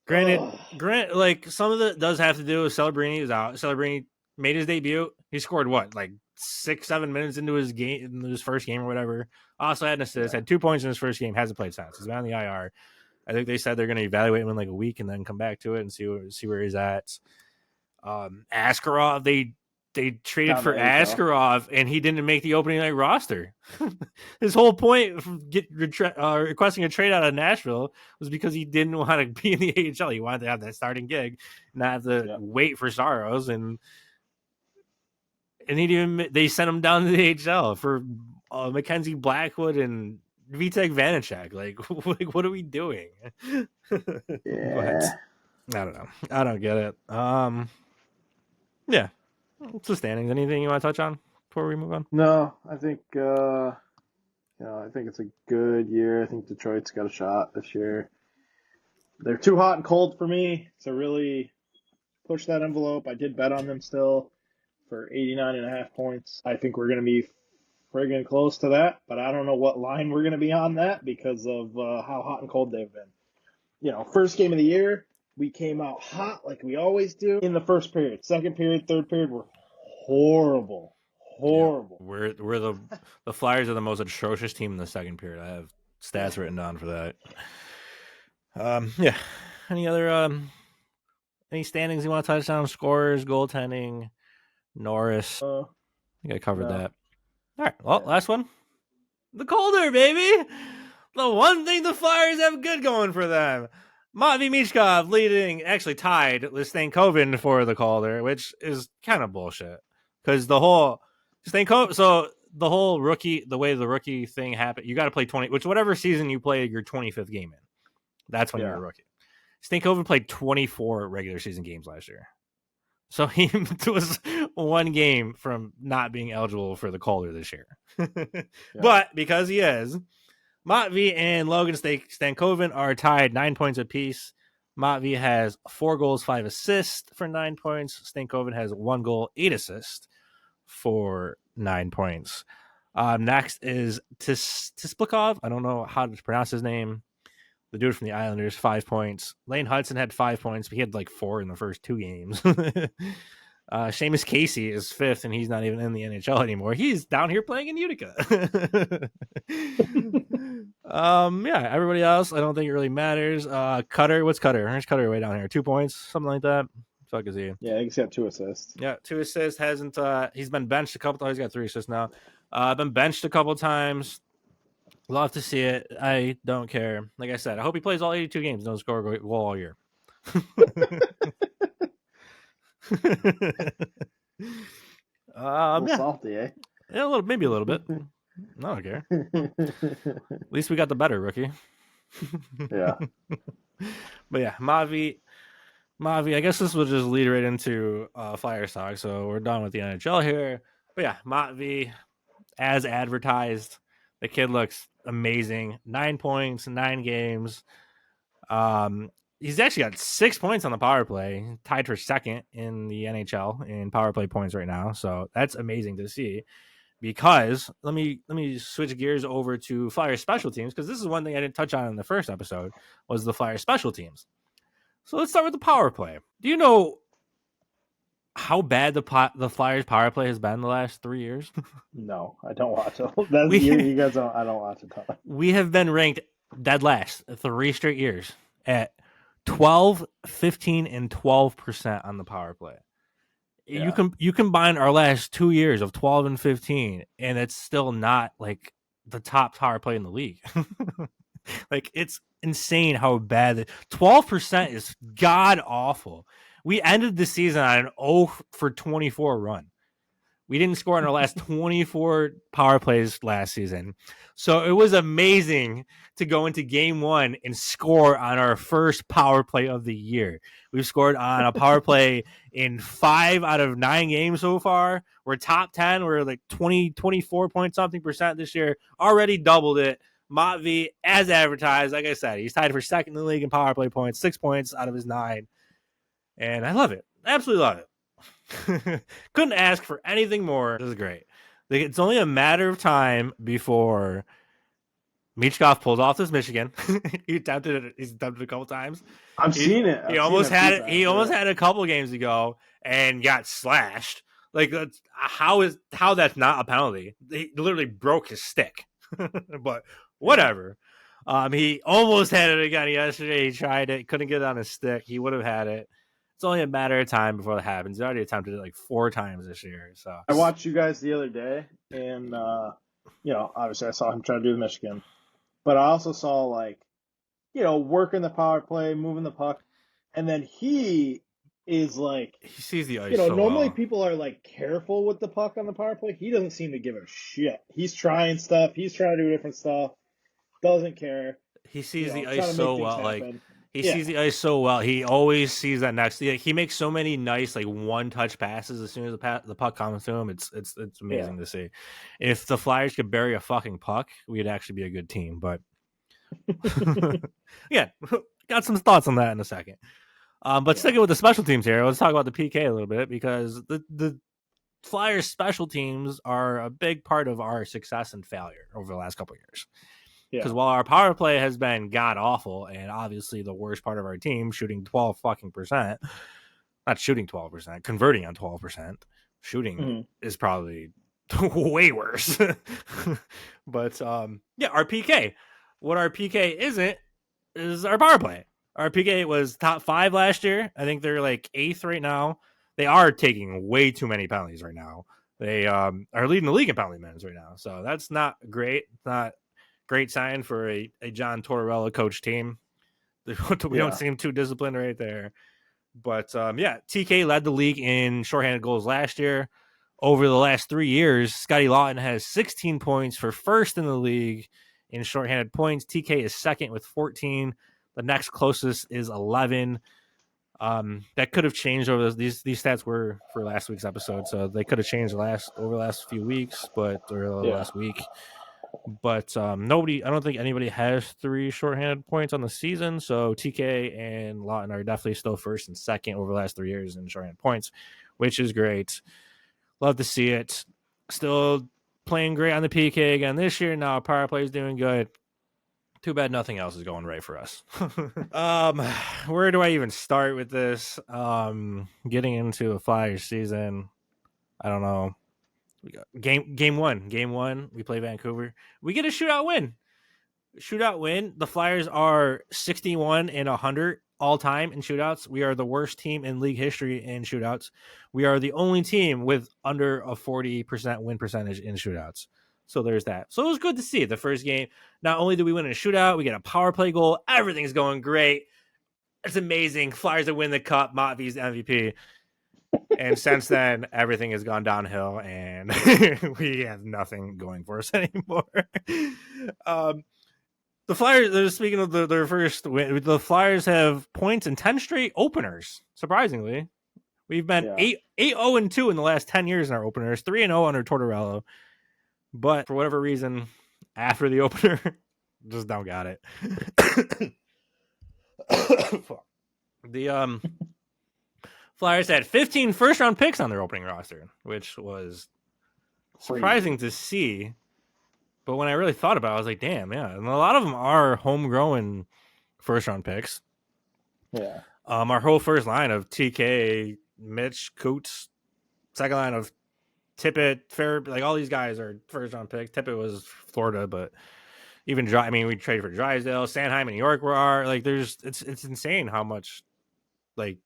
Granted, like some of it does have to do with Celebrini is out. Celebrini made his debut. He scored like 6-7 minutes into his game, in his first game or whatever. Also had an assist, had 2 points in his first game. Hasn't played since. He's been on the IR. I think they said they're going to evaluate him in like a week and then come back to it and see where he's at. Askarov, they traded for Askarov, and he didn't make the opening night roster. His whole point from requesting a trade out of Nashville was because he didn't want to be in the AHL. He wanted to have that starting gig, not have to wait for Saros, and they sent him down to the AHL for Mackenzie Blackwood and Vitek Vanacek. Like, what are we doing? Yeah. I don't know. I don't get it. Yeah. It's the standings. Anything you want to touch on before we move on? No, I think I think it's a good year. I think Detroit's got a shot this year. They're too hot and cold for me to really push that envelope. I did bet on them still for 89.5 points. I think we're going to be friggin' close to that, but I don't know what line we're going to be on that because of how hot and cold they've been. First game of the year, we came out hot like we always do in the first period. Second period, third period were horrible. Horrible. Yeah, we're the Flyers are the most atrocious team in the second period. I have stats written down for that. Yeah. Any other any standings you want to touch on? Scores, goaltending, Norris. I think I covered that. All right. Well, last one. The Calder, baby. The one thing the Flyers have good going for them. Matvei Michkov tied with Stankoven for the Calder, which is kind of bullshit. Because the whole rookie, the way the rookie thing happened, you got to play 20, whatever season you play your 25th game in. That's when you're a rookie. Stankoven played 24 regular season games last year. So he was 1 game from not being eligible for the Calder this year. But because he is, Matvei and Logan Stankoven are tied 9 points apiece. Matvei has 4 goals, 5 assists for 9 points. Stankoven has 1 goal, 8 assists for 9 points. Next is Tisplikov. I don't know how to pronounce his name. The dude from the Islanders, 5 points. Lane Hudson had 5 points, but he had like 4 in the first 2 games. Seamus Casey is 5th, and he's not even in the NHL anymore. He's down here playing in Utica. Yeah, everybody else, I don't think it really matters. Cutter, what's Cutter? Where's Cutter way down here? 2 points, something like that. Fuck is he? Yeah, he's got 2 assists. Yeah, 2 assists. Hasn't he's been benched a couple times. He's got 3 assists now. Been benched a couple times. Love to see it. I don't care. Like I said, I hope he plays all 82 games. Don't score a goal all year. A little salty, eh? Yeah, maybe a little bit. I don't care. At least we got the better rookie. Yeah. But yeah, Mavi. I guess this will just lead right into Flyers talk. So we're done with the NHL here. But yeah, Mavi, as advertised, the kid looks amazing. 9 points, 9 games. He's actually got 6 points on the power play, tied for second in the NHL in power play points right now. So that's amazing to see. Because let me switch gears over to Flyers special teams, because this is one thing I didn't touch on in the first episode was the Flyers special teams. So let's start with the power play. Do you know how bad the Flyers power play has been the last 3 years? No, I don't watch it. You guys don't. I don't watch it. We have been ranked dead last 3 straight years at 12, 15, and 12% on the power play. Yeah. You combine our last 2 years of 12 and 15, and it's still not like the top power play in the league. Like, it's insane how bad 12% is god awful. We ended the season on an 0 for 24 run. We didn't score in our last 24 power plays last season. So it was amazing to go into game 1 and score on our first power play of the year. We've scored on a power play in 5 out of 9 games so far. We're top 10. We're like 24 point something percent this year. Already doubled it. Matvey, as advertised, like I said, he's tied for second in the league in power play points, 6 points out of his 9. And I love it. Absolutely love it. Couldn't ask for anything more. This is great. It's only a matter of time before Michkov pulls off this Michigan. He's attempted it a couple times. I've seen it. He almost had it. He almost had it a couple games ago and got slashed. Like, how that's not a penalty? He literally broke his stick. But whatever. He almost had it again yesterday. He tried it, couldn't get it on his stick. He would have had it. It's only a matter of time before that happens. He already attempted it like 4 times this year. So I watched you guys the other day, and obviously I saw him try to do the Michigan, but I also saw working the power play, moving the puck, and then he is like, he sees the ice. So normally people are like careful with the puck on the power play. He doesn't seem to give a shit. He's trying stuff. He's trying to do different stuff. Doesn't care. He sees the ice so well. He sees the ice so well. He always sees that next. He makes so many nice one-touch passes as soon as the puck comes to him. It's amazing to see. If the Flyers could bury a fucking puck, we'd actually be a good team. But yeah, got some thoughts on that in a second. But sticking with the special teams here, let's talk about the PK a little bit, because the Flyers special teams are a big part of our success and failure over the last couple of years. Because while our power play has been god awful, and obviously the worst part of our team, shooting 12 fucking percent, not shooting 12%, converting on 12%, shooting is probably way worse. But our PK, what our PK isn't is our power play. Our PK was top 5 last year. I think they're like 8th right now. They are taking way too many penalties right now. They are leading the league in penalty minutes right now. So that's not great. It's not great sign for a John Tortorella coach team. We don't seem too disciplined right there. But TK led the league in shorthanded goals last year. Over the last 3 years, Scotty Lawton has 16 points for first in the league in shorthanded points. TK is second with 14. The next closest is 11. That could have changed over these stats were for last week's episode, so they could have changed over the last few weeks, last week. But I don't think anybody has 3 shorthanded points on the season. So TK and Lawton are definitely still first and second over the last 3 years in shorthanded points, which is great. Love to see it. Still playing great on the PK again this year. Now power play is doing good. Too bad nothing else is going right for us. Where do I even start with this? Getting into a Flyers season. I don't know. We got game one. We play Vancouver. We get a shootout win. The Flyers are 61 and 100 all time in shootouts. We are the worst team in league history in shootouts. We are the only team with under a 40% win percentage in shootouts. So there's that. So it was good to see the first game. Not only do we win in a shootout, we get a power play goal. Everything's going great. It's amazing. Flyers to win the cup. Motv's the MVP. And since then, everything has gone downhill, and we have nothing going for us anymore. The Flyers, speaking of their first win, the Flyers have points in 10 straight openers, surprisingly. We've been 8-0-2 in the last 10 years in our openers, 3-0 under Tortorella. But for whatever reason, after the opener, just don't got it. The Flyers had 15 first-round picks on their opening roster, which was surprising to see. But when I really thought about it, I was like, damn, yeah. And a lot of them are homegrown first-round picks. Yeah. Our whole first line of TK, Mitch, Coots, second line of Tippett, Fair, like all these guys are first-round picks. Tippett was Florida, but even we traded for Drysdale, Sanheim, and New York were like. It's insane how much like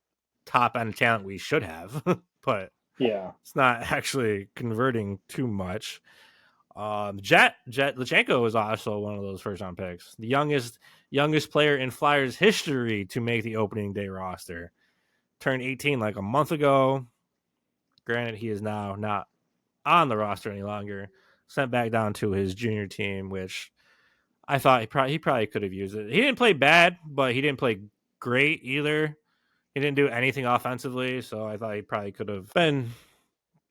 top-end talent we should have, but it's not actually converting too much. Jet Lachenko was also one of those first-round picks, the youngest player in Flyers history to make the opening day roster. Turned 18 like a month ago. Granted, he is now not on the roster any longer. Sent back down to his junior team, which I thought he probably could have used it. He didn't play bad, but he didn't play great either. He didn't do anything offensively, so I thought he probably could have been.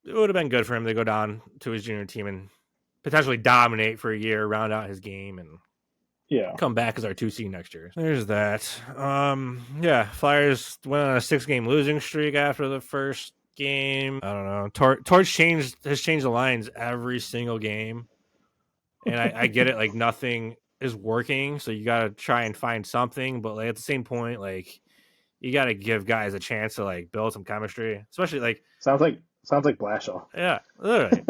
It would have been good for him to go down to his junior team and potentially dominate for a year, round out his game, and come back as our 2C next year. There's that. Flyers went on a 6-game losing streak after the first game. I don't know. Torch has changed the lines every single game, and I get it. Like nothing is working, so you got to try and find something. But like at the same point, like you got to give guys a chance to like build some chemistry, especially like sounds like Blashill. Yeah, literally.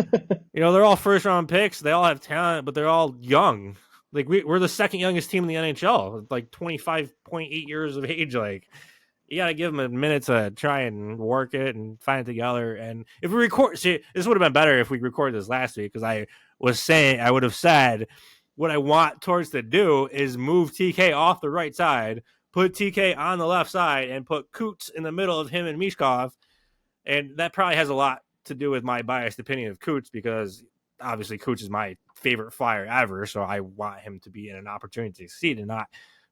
They're all first round picks. They all have talent, but they're all young. Like we're the second youngest team in the NHL, like 25.8 years of age. Like you got to give them a minute to try and work it and find it together. And if we record, this would have been better if we recorded this last week because I would have said what I want Torts to do is move TK off the right side, put TK on the left side, and put Coots in the middle of him and Mishkov. And that probably has a lot to do with my biased opinion of Coots because obviously Coots is my favorite Flyer ever. So I want him to be in an opportunity to succeed and not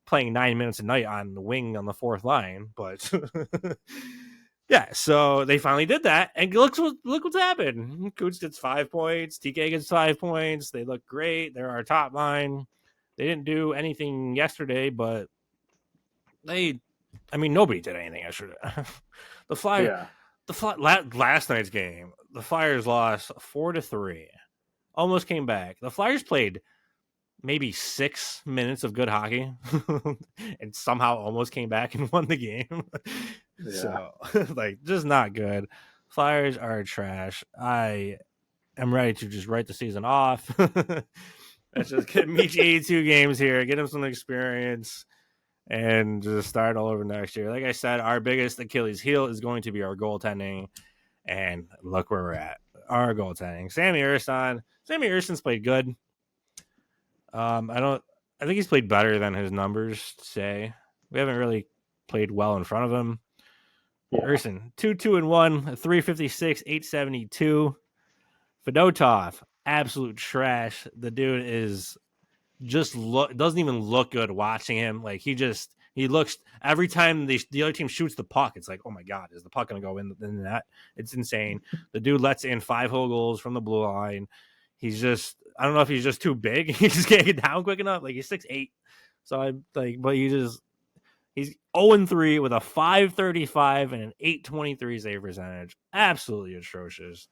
playing 9 minutes a night on the wing on the fourth line. But yeah, so they finally did that. And look what's happened. Coots gets 5 points. TK gets 5 points. They look great. They're our top line. They didn't do anything yesterday, but nobody did anything yesterday. The Flyers. Last night's game, the Flyers lost 4-3. Almost came back. The Flyers played maybe 6 minutes of good hockey and somehow almost came back and won the game. So, just not good. Flyers are trash. I am ready to just write the season off. Let's just get Meach 82 games here, get him some experience, and just start all over next year. Like I said, our biggest Achilles heel is going to be our goaltending, and look where we're at. Our goaltending. Sammy Erson's played good. I think he's played better than his numbers say. We haven't really played well in front of him. Yeah. Erson, 2-2-1, 356, 872. Fedotov, absolute trash. The dude is doesn't even look good watching him. Like he looks every time the other team shoots the puck, it's like, oh my god, is the puck gonna go in the net? It's insane. The dude lets in 5 whole goals from the blue line. He's just, I don't know if he's just too big. He just can't get down quick enough. Like he's 6'8". So I like, but he's 0-3 with a 535 and an 823 save percentage. Absolutely atrocious.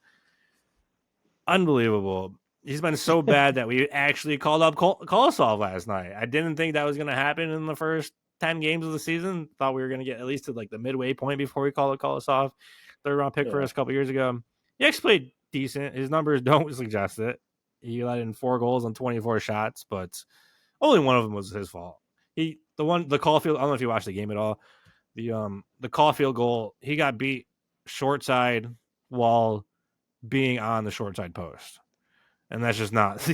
Unbelievable. He's been so bad that we actually called up Kolosov last night. I didn't think that was going to happen in the first 10 games of the season. Thought we were going to get at least to like the midway point before we called up Kolosov. Third round pick for us a couple years ago. He actually played decent. His numbers don't suggest it. He let in 4 goals on 24 shots, but only one of them was his fault. The Caulfield, I don't know if you watched the game at all. The Caulfield goal, he got beat short side while being on the short side post. And that's just not.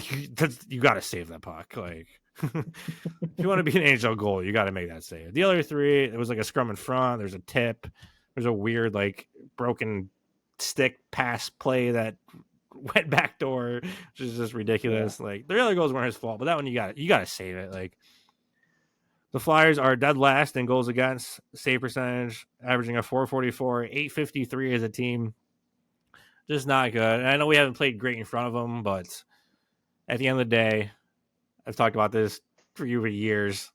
You got to save that puck. Like, if you want to be an NHL goal, you got to make that save. The other 3, it was like a scrum in front. There's a tip. There's a weird like broken stick pass play that went backdoor, which is just ridiculous. Yeah. Like the other goals weren't his fault, but that one you got to save it. Like the Flyers are dead last in goals against, save percentage, averaging a .444, .853 as a team. Just not good. And I know we haven't played great in front of them, but at the end of the day, I've talked about this for you for years.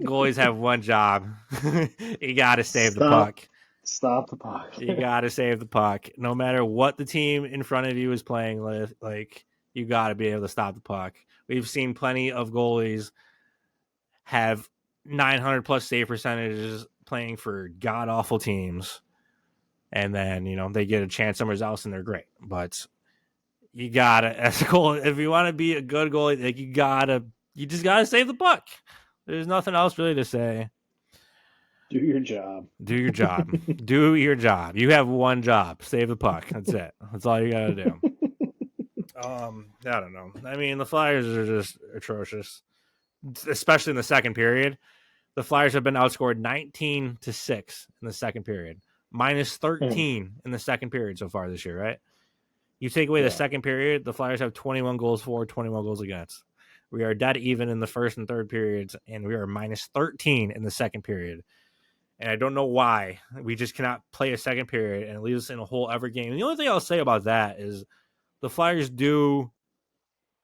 Goalies have one job. You got to save the puck. Stop the puck. You got to save the puck. No matter what the team in front of you is playing with, like, you got to be able to stop the puck. We've seen plenty of goalies have 900 plus save percentages playing for god-awful teams. And then, they get a chance somewhere else and they're great. But you gotta, as a goal, if you want to be a good goalie, like you just gotta save the puck. There's nothing else really to say. Do your job. Do your job. Do your job. You have one job. Save the puck. That's it. That's all you gotta do. I don't know. I mean, the Flyers are just atrocious, especially in the second period. The Flyers have been outscored 19-6 in the second period. Minus 13 in the second period so far this year, right? You take away the second period, the Flyers have 21 goals for, 21 goals against. We are dead even in the first and third periods, and we are minus 13 in the second period. And I don't know why. We just cannot play a second period, and it leaves us in a hole every game. And the only thing I'll say about that is the Flyers do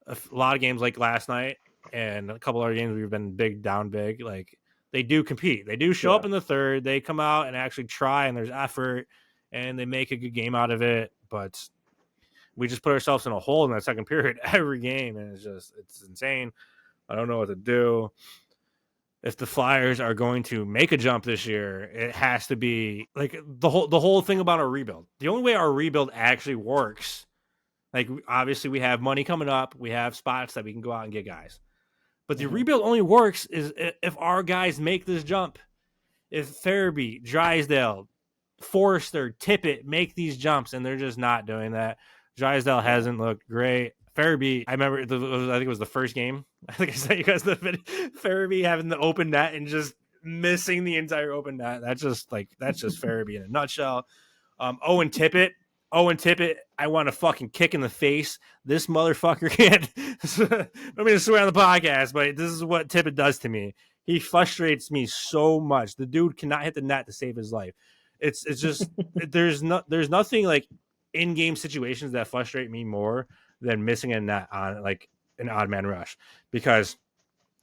a lot of games like last night, and a couple other games we've been down big. Like, they do compete. They do show up in the third. They come out and actually try, and there's effort, and they make a good game out of it. But we just put ourselves in a hole in that second period every game, and it's insane. I don't know what to do. If the Flyers are going to make a jump this year, it has to be like the whole thing about our rebuild. The only way our rebuild actually works, like obviously we have money coming up, we have spots that we can go out and get guys. But the rebuild only works is if our guys make this jump. If Farabee, Drysdale, Forrester, Tippett make these jumps, and they're just not doing that. Drysdale hasn't looked great. Farabee, I remember, I think it was the first game. I think I sent you guys the video. Farabee having the open net and just missing the entire open net. That's just Farabee in a nutshell. Owen Tippett, I want to fucking kick in the face. This motherfucker can't. I mean to swear on the podcast, but this is what Tippett does to me. He frustrates me so much. The dude cannot hit the net to save his life. It's just there's nothing like in-game situations that frustrate me more than missing a net on like an odd man rush. Because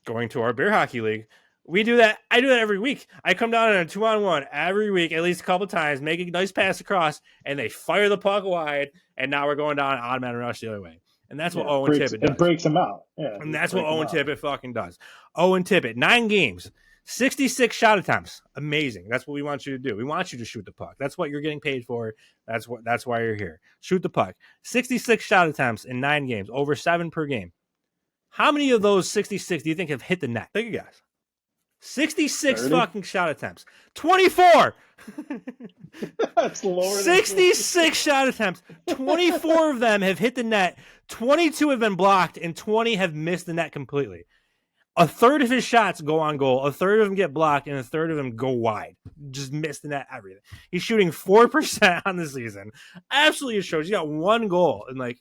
going to our beer hockey league, we do that. I do that every week. I come down in a 2-on-1 every week, at least a couple times, make a nice pass across, and they fire the puck wide, and now we're going down an odd man rush the other way. And that's what Owen Tippett does. It breaks him out. Yeah, and that's what Owen Tippett fucking does. Owen Tippett, 9 games, 66 shot attempts. Amazing. That's what we want you to do. We want you to shoot the puck. That's what you're getting paid for. That's why you're here. Shoot the puck. 66 shot attempts in 9 games, over 7 per game. How many of those 66 do you think have hit the net? Take a guess. 66 30? Fucking shot attempts. 24. That's lower. 66 shot attempts. 24 of them have hit the net. 22 have been blocked, and 20 have missed the net completely. A third of his shots go on goal. A third of them get blocked, and a third of them go wide. Just miss the net, everything. He's shooting 4% on the season. Absolutely, it shows. He got 1 goal, and like,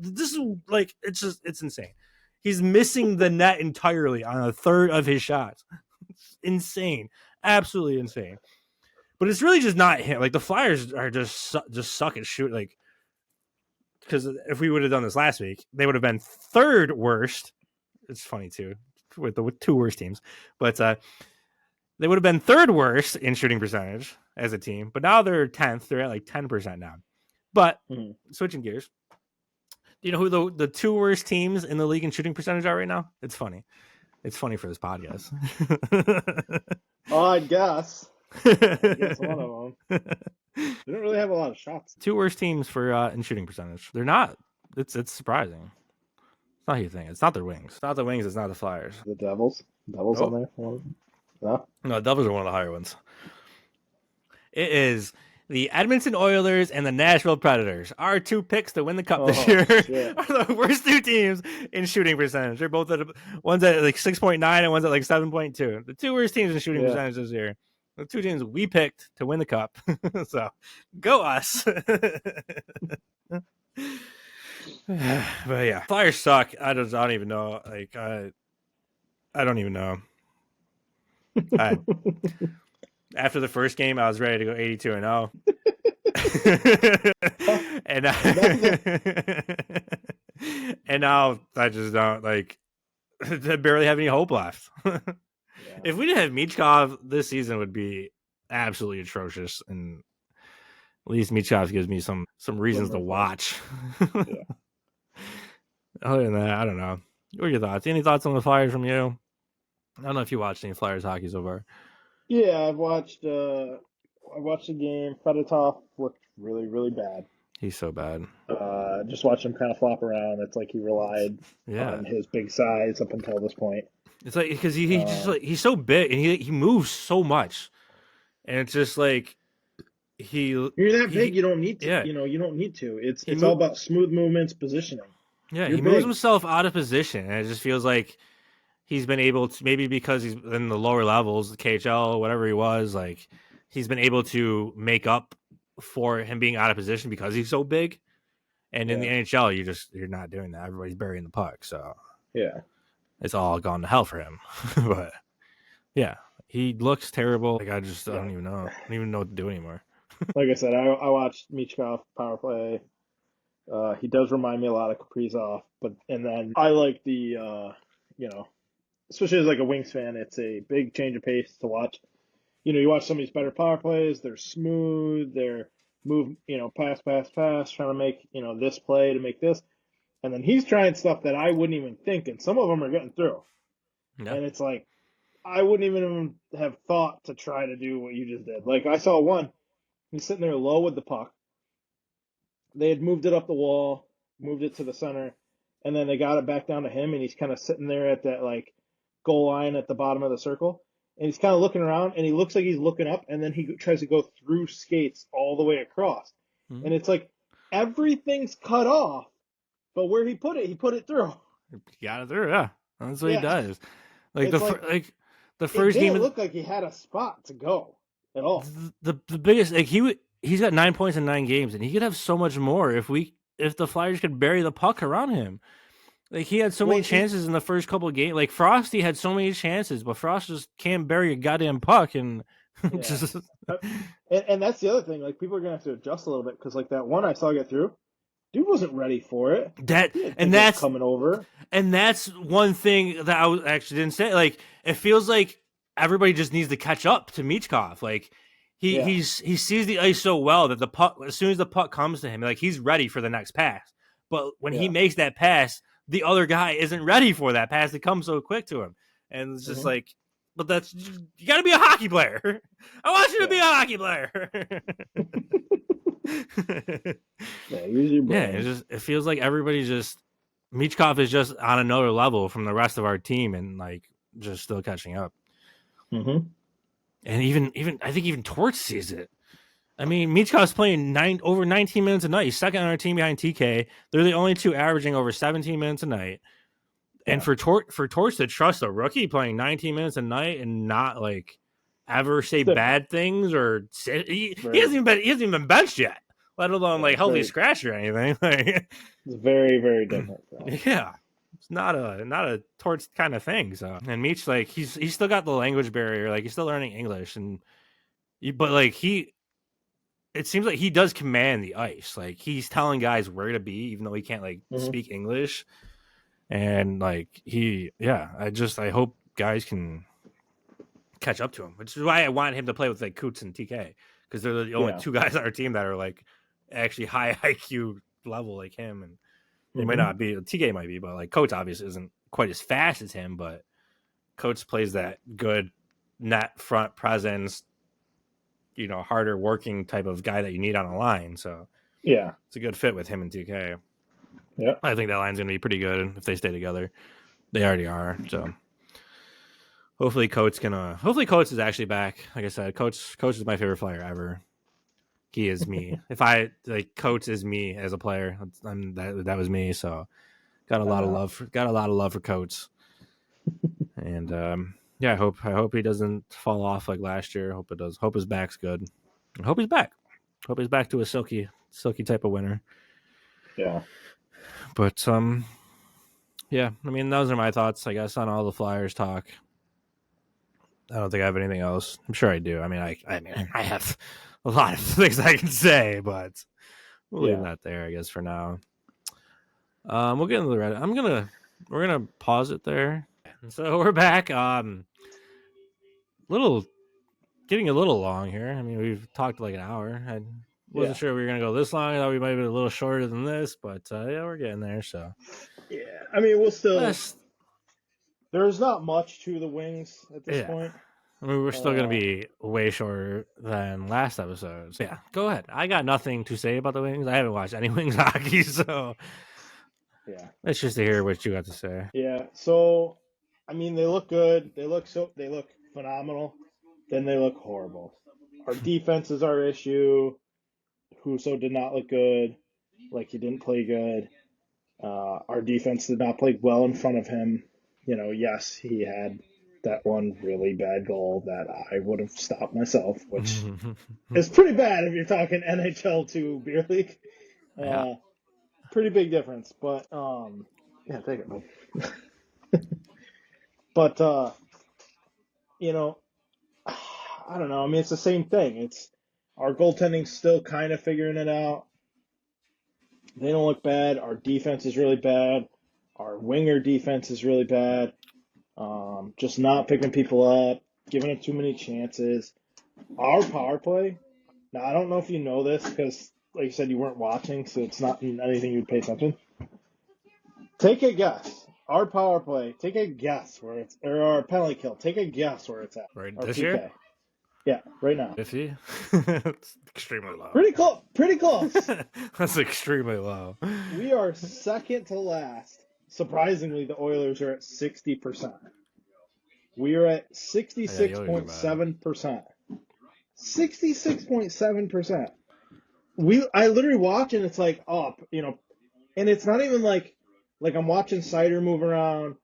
this is like, it's insane. He's missing the net entirely on a third of his shots. It's insane, absolutely insane. But it's really just not him. Like the Flyers are just suck at shoot. Like, because if we would have done this last week, they would have been 3rd worst. It's funny too with the 2 worst teams, but they would have been 3rd worst in shooting percentage as a team. But now they're 10th. They're at like 10% now. But switching gears, you know who the two worst teams in the league in shooting percentage are right now? It's funny. It's funny for this podcast. Oh, I guess. I guess one of them. They don't really have a lot of shots. Two worst teams for in shooting percentage. They're not. It's surprising. It's not who you think. It's not the Wings. It's not the Wings. It's not the Flyers. The Devils. Devils on there. No, the Devils are one of the higher ones. It is the Edmonton Oilers and the Nashville Predators. Our two picks to win the cup this year are the worst two teams in shooting percentage. They're both at one's at like 6.9 and one's at like 7.2. The two worst teams in shooting percentage this year. The two teams we picked to win the cup. So go us. But yeah, Flyers suck. I don't even know. Like I don't even know. After the first game, I was ready to go 82-0. And now I just don't like. I barely have any hope left. If we didn't have Michkov, this season would be absolutely atrocious. And at least Michkov gives me some reasons to watch. Other than that, I don't know. What are your thoughts? Any thoughts on the Flyers from you? I don't know if you watched any Flyers hockey so far. Yeah, I've watched the game. Fedotov looked really, really bad. He's so bad. Just watch him kind of flop around. It's like he relied on his big size up until this point. It's like because he's so big and he moves so much, and it's just like you're that big. You don't need to. Yeah. You don't need to. It's all about smooth movements, positioning. Yeah, he moves himself out of position, and it just feels like he's been able to, maybe because he's in the lower levels, the KHL, whatever he was, like he's been able to make up for him being out of position because he's so big. And in the NHL, you're not doing that. Everybody's burying the puck, so it's all gone to hell for him. But yeah, he looks terrible. Like I don't even know. I don't even know what to do anymore. Like I said, I watched Michkov power play. He does remind me a lot of Kaprizov, and then I like the especially as like a Wings fan, it's a big change of pace to watch. You watch some of these better power plays, they're smooth, they're move, pass, trying to make, this play to make this. And then he's trying stuff that I wouldn't even think, and some of them are getting through. Yeah. And it's like, I wouldn't even have thought to try to do what you just did. Like, I saw one, he's sitting there low with the puck. They had moved it up the wall, moved it to the center, and then they got it back down to him, and he's kind of sitting there at that, like, goal line at the bottom of the circle. And he's kind of looking around, and he looks like he's looking up, and then he tries to go through skates all the way across. Mm-hmm. And it's like everything's cut off, but where he put it through. He got it through, yeah. That's what he does. Like the first game, it looked like he had a spot to go at all. The biggest, like he's got 9 points in 9 games, and he could have so much more if the Flyers could bury the puck around him. Like, he had so many chances in the first couple of games. Like, Frosty had so many chances, but Frost just can't bury a goddamn puck. And just... and that's the other thing. Like, people are going to have to adjust a little bit because, like, that one I saw get through, dude wasn't ready for it. That's coming over. And that's one thing that I actually didn't say. Like, it feels like everybody just needs to catch up to Michkov. Like, he sees the ice so well that the puck, as soon as the puck comes to him, like, he's ready for the next pass. But when he makes that pass, the other guy isn't ready for that pass to come so quick to him. And it's just like, but you got to be a hockey player. I want you to be a hockey player. It feels like everybody Michkov is just on another level from the rest of our team and like just still catching up. Mm-hmm. And even I think even Torts sees it. I mean, Michkov's playing over 19 minutes a night. He's second on our team behind TK. They're the only two averaging over 17 minutes a night. Yeah. And for Torch to trust a rookie playing 19 minutes a night and not like ever say bad things or he hasn't even been benched yet, let alone like healthy scratch or anything. It's very, very different. Yeah. It's not a Torch kind of thing. So, and Meech, like he's still got the language barrier, like he's still learning English it seems like he does command the ice. Like he's telling guys where to be, even though he can't speak English. And like I hope guys can catch up to him, which is why I want him to play with like Coots and TK, because they're the only two guys on our team that are like actually high IQ level like him. And He might not be. TK might be, but like Coates obviously isn't quite as fast as him. But Coates plays that good net front presence, harder working type of guy that you need on a line. So yeah, it's a good fit with him and TK. Yeah, I think that line's going to be pretty good if they stay together. They already are. So hopefully Coates is actually back. Like I said, Coates is my favorite player ever. He is me. If I like Coates is me as a player, that was me. So got a lot of love for Coates. And I hope he doesn't fall off like last year. Hope it does. Hope his back's good. I hope he's back. Hope he's back to a silky type of winner. Yeah. But yeah, I mean those are my thoughts, I guess, on all the Flyers talk. I don't think I have anything else. I'm sure I do. I mean, I have a lot of things I can say, but we'll leave that there, I guess, for now. We'll get into the Reddit. We're gonna pause it there. So we're back. Getting a little long here. I mean, we've talked like an hour. I wasn't sure we were gonna go this long. I thought we might be a little shorter than this, but yeah, we're getting there. So yeah, I mean, we'll still. There's not much to the Wings at this point. I mean, we're still going to be way shorter than last episode. So, yeah, go ahead. I got nothing to say about the Wings. I haven't watched any Wings hockey, so yeah, it's just to hear what you got to say. Yeah. So, I mean, they look good. They look phenomenal. Then they look horrible. Our defense is our issue. Husso did not look good. Like he didn't play good. Our defense did not play well in front of him. Yes, he had that one really bad goal that I would have stopped myself, which is pretty bad if you're talking NHL to beer league. Pretty big difference, but yeah, take it, man. But I don't know. I mean, it's the same thing. It's our goaltending's still kind of figuring it out. They don't look bad. Our defense is really bad. Our winger defense is really bad. Just not picking people up, giving up too many chances. Our power play, now I don't know if you know this because, like you said, you weren't watching, so it's not anything you'd pay attention. Take a guess. Our power play, take a guess where it's, or our penalty kill, take a guess where it's at. Right this year? Yeah, right now. 50? It's extremely low. Pretty close. That's extremely low. We are second to last. Surprisingly, the Oilers are at 60%. We are at 66.7%. 66.7%. I literally watch and it's like, and it's not even like I'm watching Sider move around.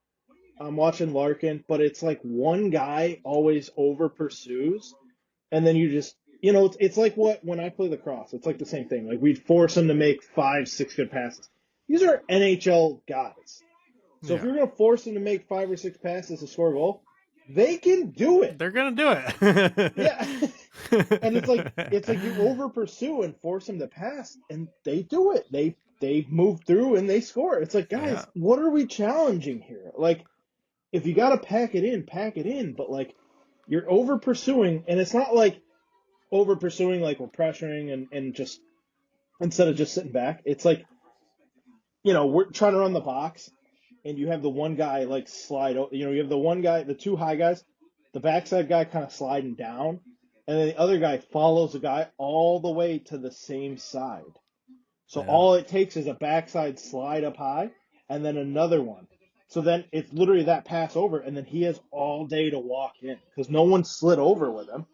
I'm watching Larkin, but it's like one guy always over pursues, and then you just, it's like when I play lacrosse. It's like the same thing. Like we'd force them to make 5-6 good passes. These are NHL guys. So if you're going to force them to make 5 or 6 passes to score a goal, they can do it. They're going to do it. Yeah. And it's like you over pursue and force them to pass, and they do it. They move through and they score. It's like, guys, what are we challenging here? Like, if you got to pack it in. But like, you're over pursuing, and it's not like over pursuing like we're pressuring and just instead of just sitting back. It's like, we're trying to run the box, and you have the one guy like slide. You have the one guy, the two high guys, the backside guy kind of sliding down, and then the other guy follows the guy all the way to the same side. So all it takes is a backside slide up high, and then another one. So then it's literally that pass over, and then he has all day to walk in because no one slid over with him.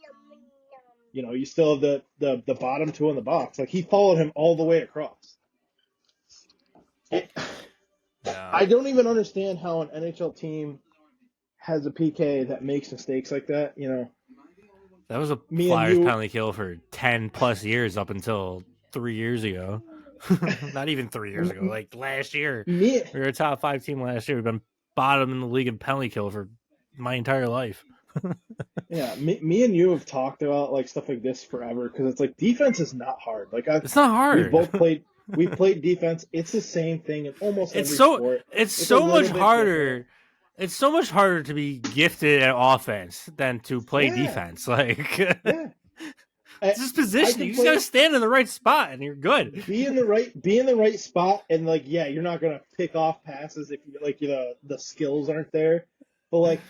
You still have the bottom two in the box. Like he followed him all the way across. I don't even understand how an NHL team has a PK that makes mistakes like that. That was a Flyers penalty kill for 10 plus years up until 3 years ago. Not even 3 years ago, like last year. We were a top 5 team last year. We've been bottom in the league in penalty kill for my entire life. Yeah, me and you have talked about like stuff like this forever because it's like defense is not hard. Like it's not hard. We've played defense. It's the same thing in almost every sport. It's so much harder. Different. It's so much harder to be gifted at offense than to play defense. Like, It's just position. You just gotta stand in the right spot, and you're good. Be in the right spot, and like, yeah, you're not gonna pick off passes if the skills aren't there, but like,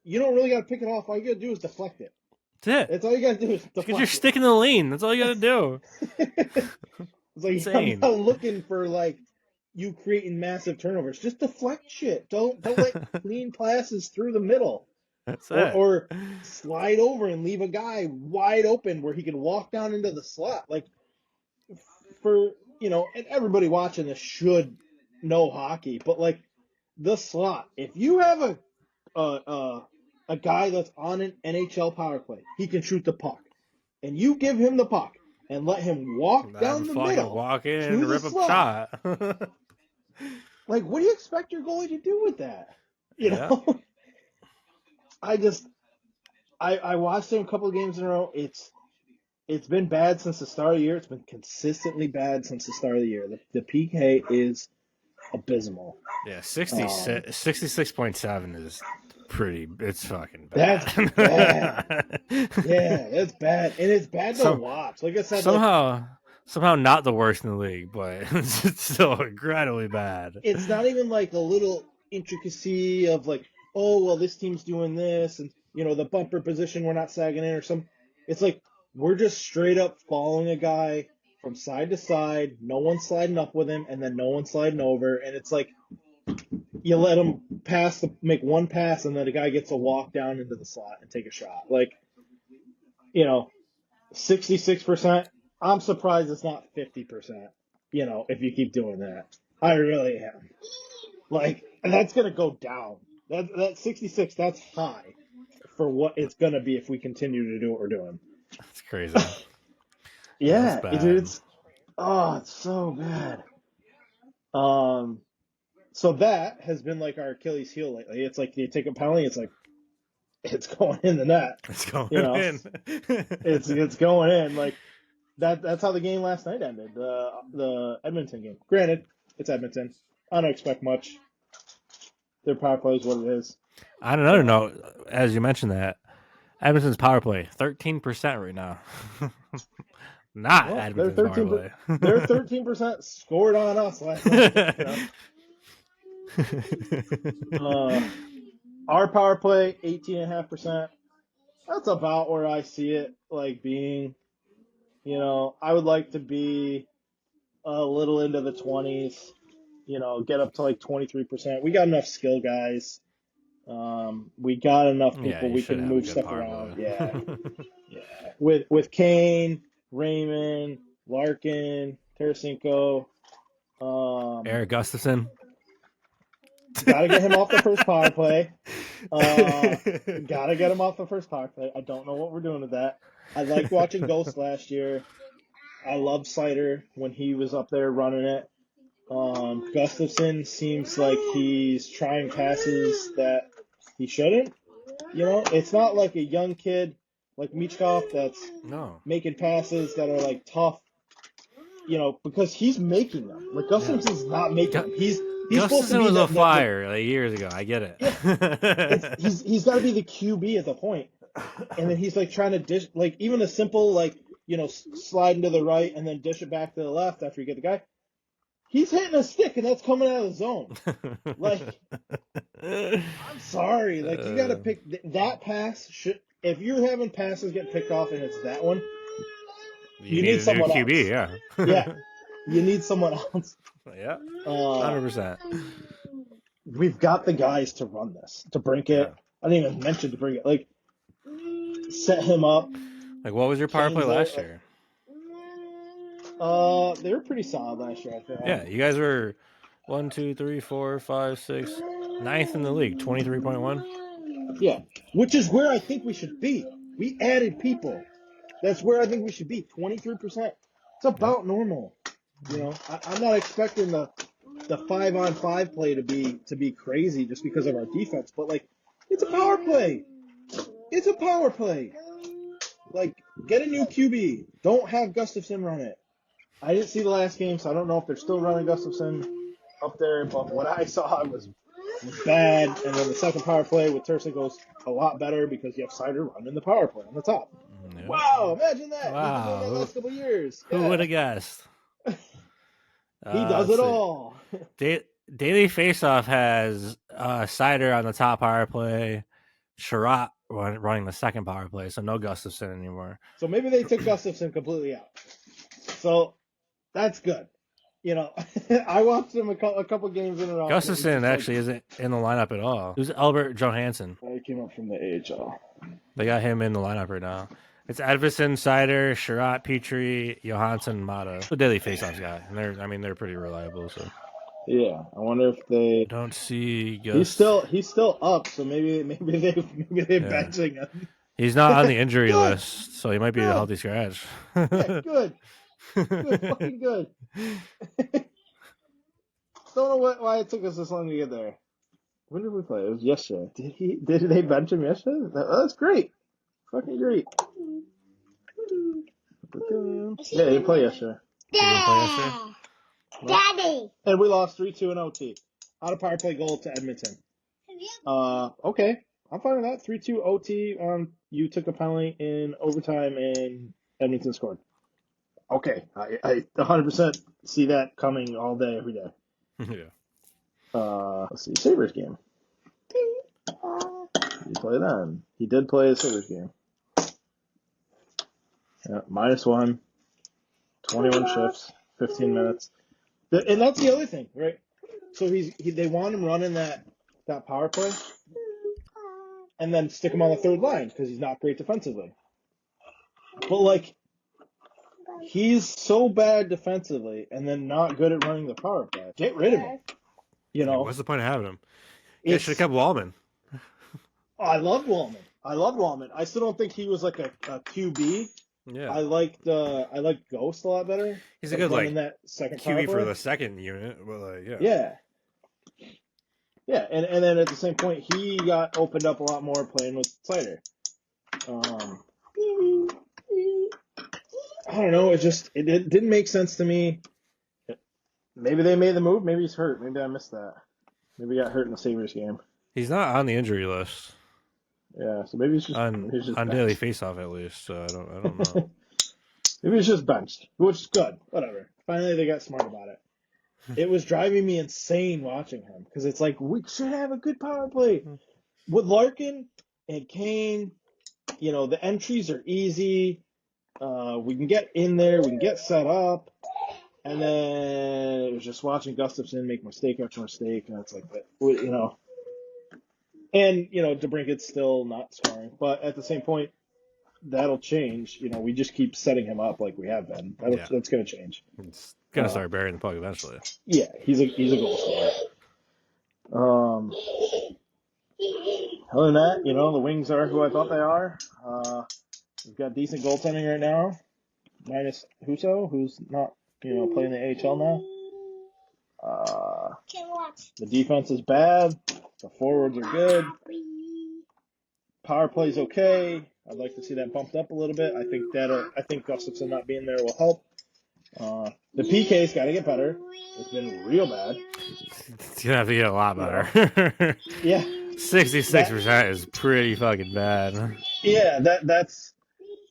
you don't really gotta pick it off. All you gotta do is deflect it. That's it. That's all you gotta do is deflect. Because you're sticking the lane. That's all you gotta do. It's like, insane. I'm not looking for like you creating massive turnovers. Just deflect shit. Don't let clean passes through the middle. That's it. Or slide over and leave a guy wide open where he can walk down into the slot. Like, for, and everybody watching this should know hockey, but like the slot, if you have a guy that's on an NHL power play, he can shoot the puck, and you give him the puck and let him walk down the middle, walk in and rip a shot. Like, what do you expect your goalie to do with that? You know, I watched him a couple of games in a row. It's been bad since the start of the year. It's been consistently bad since the start of the year. The PK is abysmal. Yeah, 66.7 is pretty. It's fucking bad. That's bad. Yeah, that's bad, and it's bad to watch. Like I said, somehow not the worst in the league, but it's still incredibly bad. It's not even like a little intricacy of like, oh well, this team's doing this, and the bumper position, we're not sagging in or something. It's like we're just straight up following a guy from side to side. No one's sliding up with him, and then no one's sliding over. And it's like you let him make one pass, and then the guy gets a walk down into the slot and take a shot. Like, 66%. I'm surprised it's not 50%. If you keep doing that, I really am. Like, and that's gonna go down. That 66. That's high for what it's gonna be if we continue to do what we're doing. That's crazy. Yeah, it's so bad. So that has been like our Achilles heel lately. It's like you take a penalty, it's like it's going in the net. It's going in. it's going in. Like that's how the game last night ended. The Edmonton game. Granted, it's Edmonton. I don't expect much. Their power play is what it is. On another note, as you mentioned that, Edmonton's power play, 13% right now. Edmonton's power play. They're 13% scored on us last night. Our power play, 18.5%. That's about where I see it like being. I would like to be a little into the 20s. Get up to like 23%. We got enough skill guys. We got enough people we can move stuff around. Yeah. Yeah. With Kane, Raymond, Larkin, Tarasenko, Eric Gustafson. Gotta get him off the first power play. Gotta get him off the first power play. I don't know what we're doing with that. I liked watching Ghost last year. I loved Sider when he was up there running it. Gustafson seems like he's trying passes that he shouldn't. It's not like a young kid like Michkov that's making passes that are like tough. Because he's making them. Like Gustafson's not making them. He's Gustafson was a flyer like years ago. I get it. Yeah. He's got to be the QB at the point, and then he's like trying to dish, like even a simple like sliding to the right and then dish it back to the left after you get the guy. He's hitting a stick and that's coming out of the zone. Like, I'm sorry, like you got to pick that pass. If you're having passes get picked off and it's that one, you need someone QB, else. Yeah, you need someone else. Yeah, 100%. We've got the guys to run this, to brink it. I didn't even mention to bring it. Like, set him up. Like, what was your power play last year? They were pretty solid last year, I think. Yeah, you guys were 1, 2, 3, 4, 5, 6, 9th in the league, 23.1. Yeah, which is where I think we should be. We added people. That's where I think we should be. 23%. It's about normal. I'm not expecting the 5-on-5 play to be crazy just because of our defense, but like it's a power play. It's a power play. Like, get a new QB. Don't have Gustafson run it. I didn't see the last game, so I don't know if they're still running Gustafson up there, but what I saw was bad. And then the second power play with Tarasenko goes a lot better because you have Sider running the power play on the top. Yep. Wow, imagine that. Wow. He's been doing that the last couple of years. Who would have guessed? He does it all. Daily Faceoff has Sider on the top power play, Sherratt running the second power play, so no Gustafson anymore. So maybe they took Gustafson completely out. So that's good. You know, I watched him a couple games in a row. Gustafson actually isn't in the lineup at all. Who's Albert Johansson? He came up from the AHL. They got him in the lineup right now. It's Edvison, Sider, Sherratt, Petrie, Johansson, Mata. The Daily Faceoffs guy, and they're pretty reliable. So yeah, I wonder if they don't see. He's still up, so maybe they benching him. He's not on the injury list, so he might be a healthy scratch. Yeah, good, fucking good. Don't know why it took us this long to get there. When did we play? It was yesterday. Did they bench him yesterday? That's great, fucking great. Yeah, he didn't play yesterday. Daddy. And we lost 3-2 in OT. On a power play goal to Edmonton. Okay. I'm fine with that. 3-2 OT. You took a penalty in overtime and Edmonton scored. Okay. I 100% see that coming all day, every day. Yeah. Let's see. Sabres game. Did he play then? He did play a Sabres game. Yeah, -1. 21 shifts. 15 minutes. And that's the other thing, right? So they want him running that power play and then stick him on the third line because he's not great defensively. But, like, he's so bad defensively and then not good at running the power play. Get rid of him. You know? What's the point of having him? You should have kept Wallman. I loved Wallman. I still don't think he was like a QB. Yeah, I liked Ghost a lot better. He's a good like that second QB for the second unit. But yeah, and then at the same point he got opened up a lot more playing with Sider. I don't know. It didn't make sense to me. Maybe they made the move. Maybe he's hurt. Maybe I missed that. Maybe he got hurt in the Sabres game. He's not on the injury list. Yeah, so maybe he's just on Daily Faceoff at least. So I don't know. Maybe he's just benched, which is good. Whatever. Finally, they got smart about it. It was driving me insane watching him because it's like we should have a good power play with Larkin and Kane. You know, the entries are easy. We can get in there. We can get set up. And then it was just watching Gustafson make mistake after mistake, and it's like, you know. And, you know, DeBrinket's still not scoring. But at the same point, that'll change. You know, we just keep setting him up like we have been. That's going to change. It's going to start burying the puck eventually. Yeah, he's a goal scorer. Other than that, you know, the Wings are who I thought they are. We've got decent goaltending right now. Minus Husso, who's not, you know, playing the AHL now. The defense is bad. The forwards are good. Power play's okay. I'd like to see that bumped up a little bit. I think Gustafson not being there will help. The PK's got to get better. It's been real bad. It's gonna have to get a lot better. Yeah, 66% is pretty fucking bad. Yeah, that's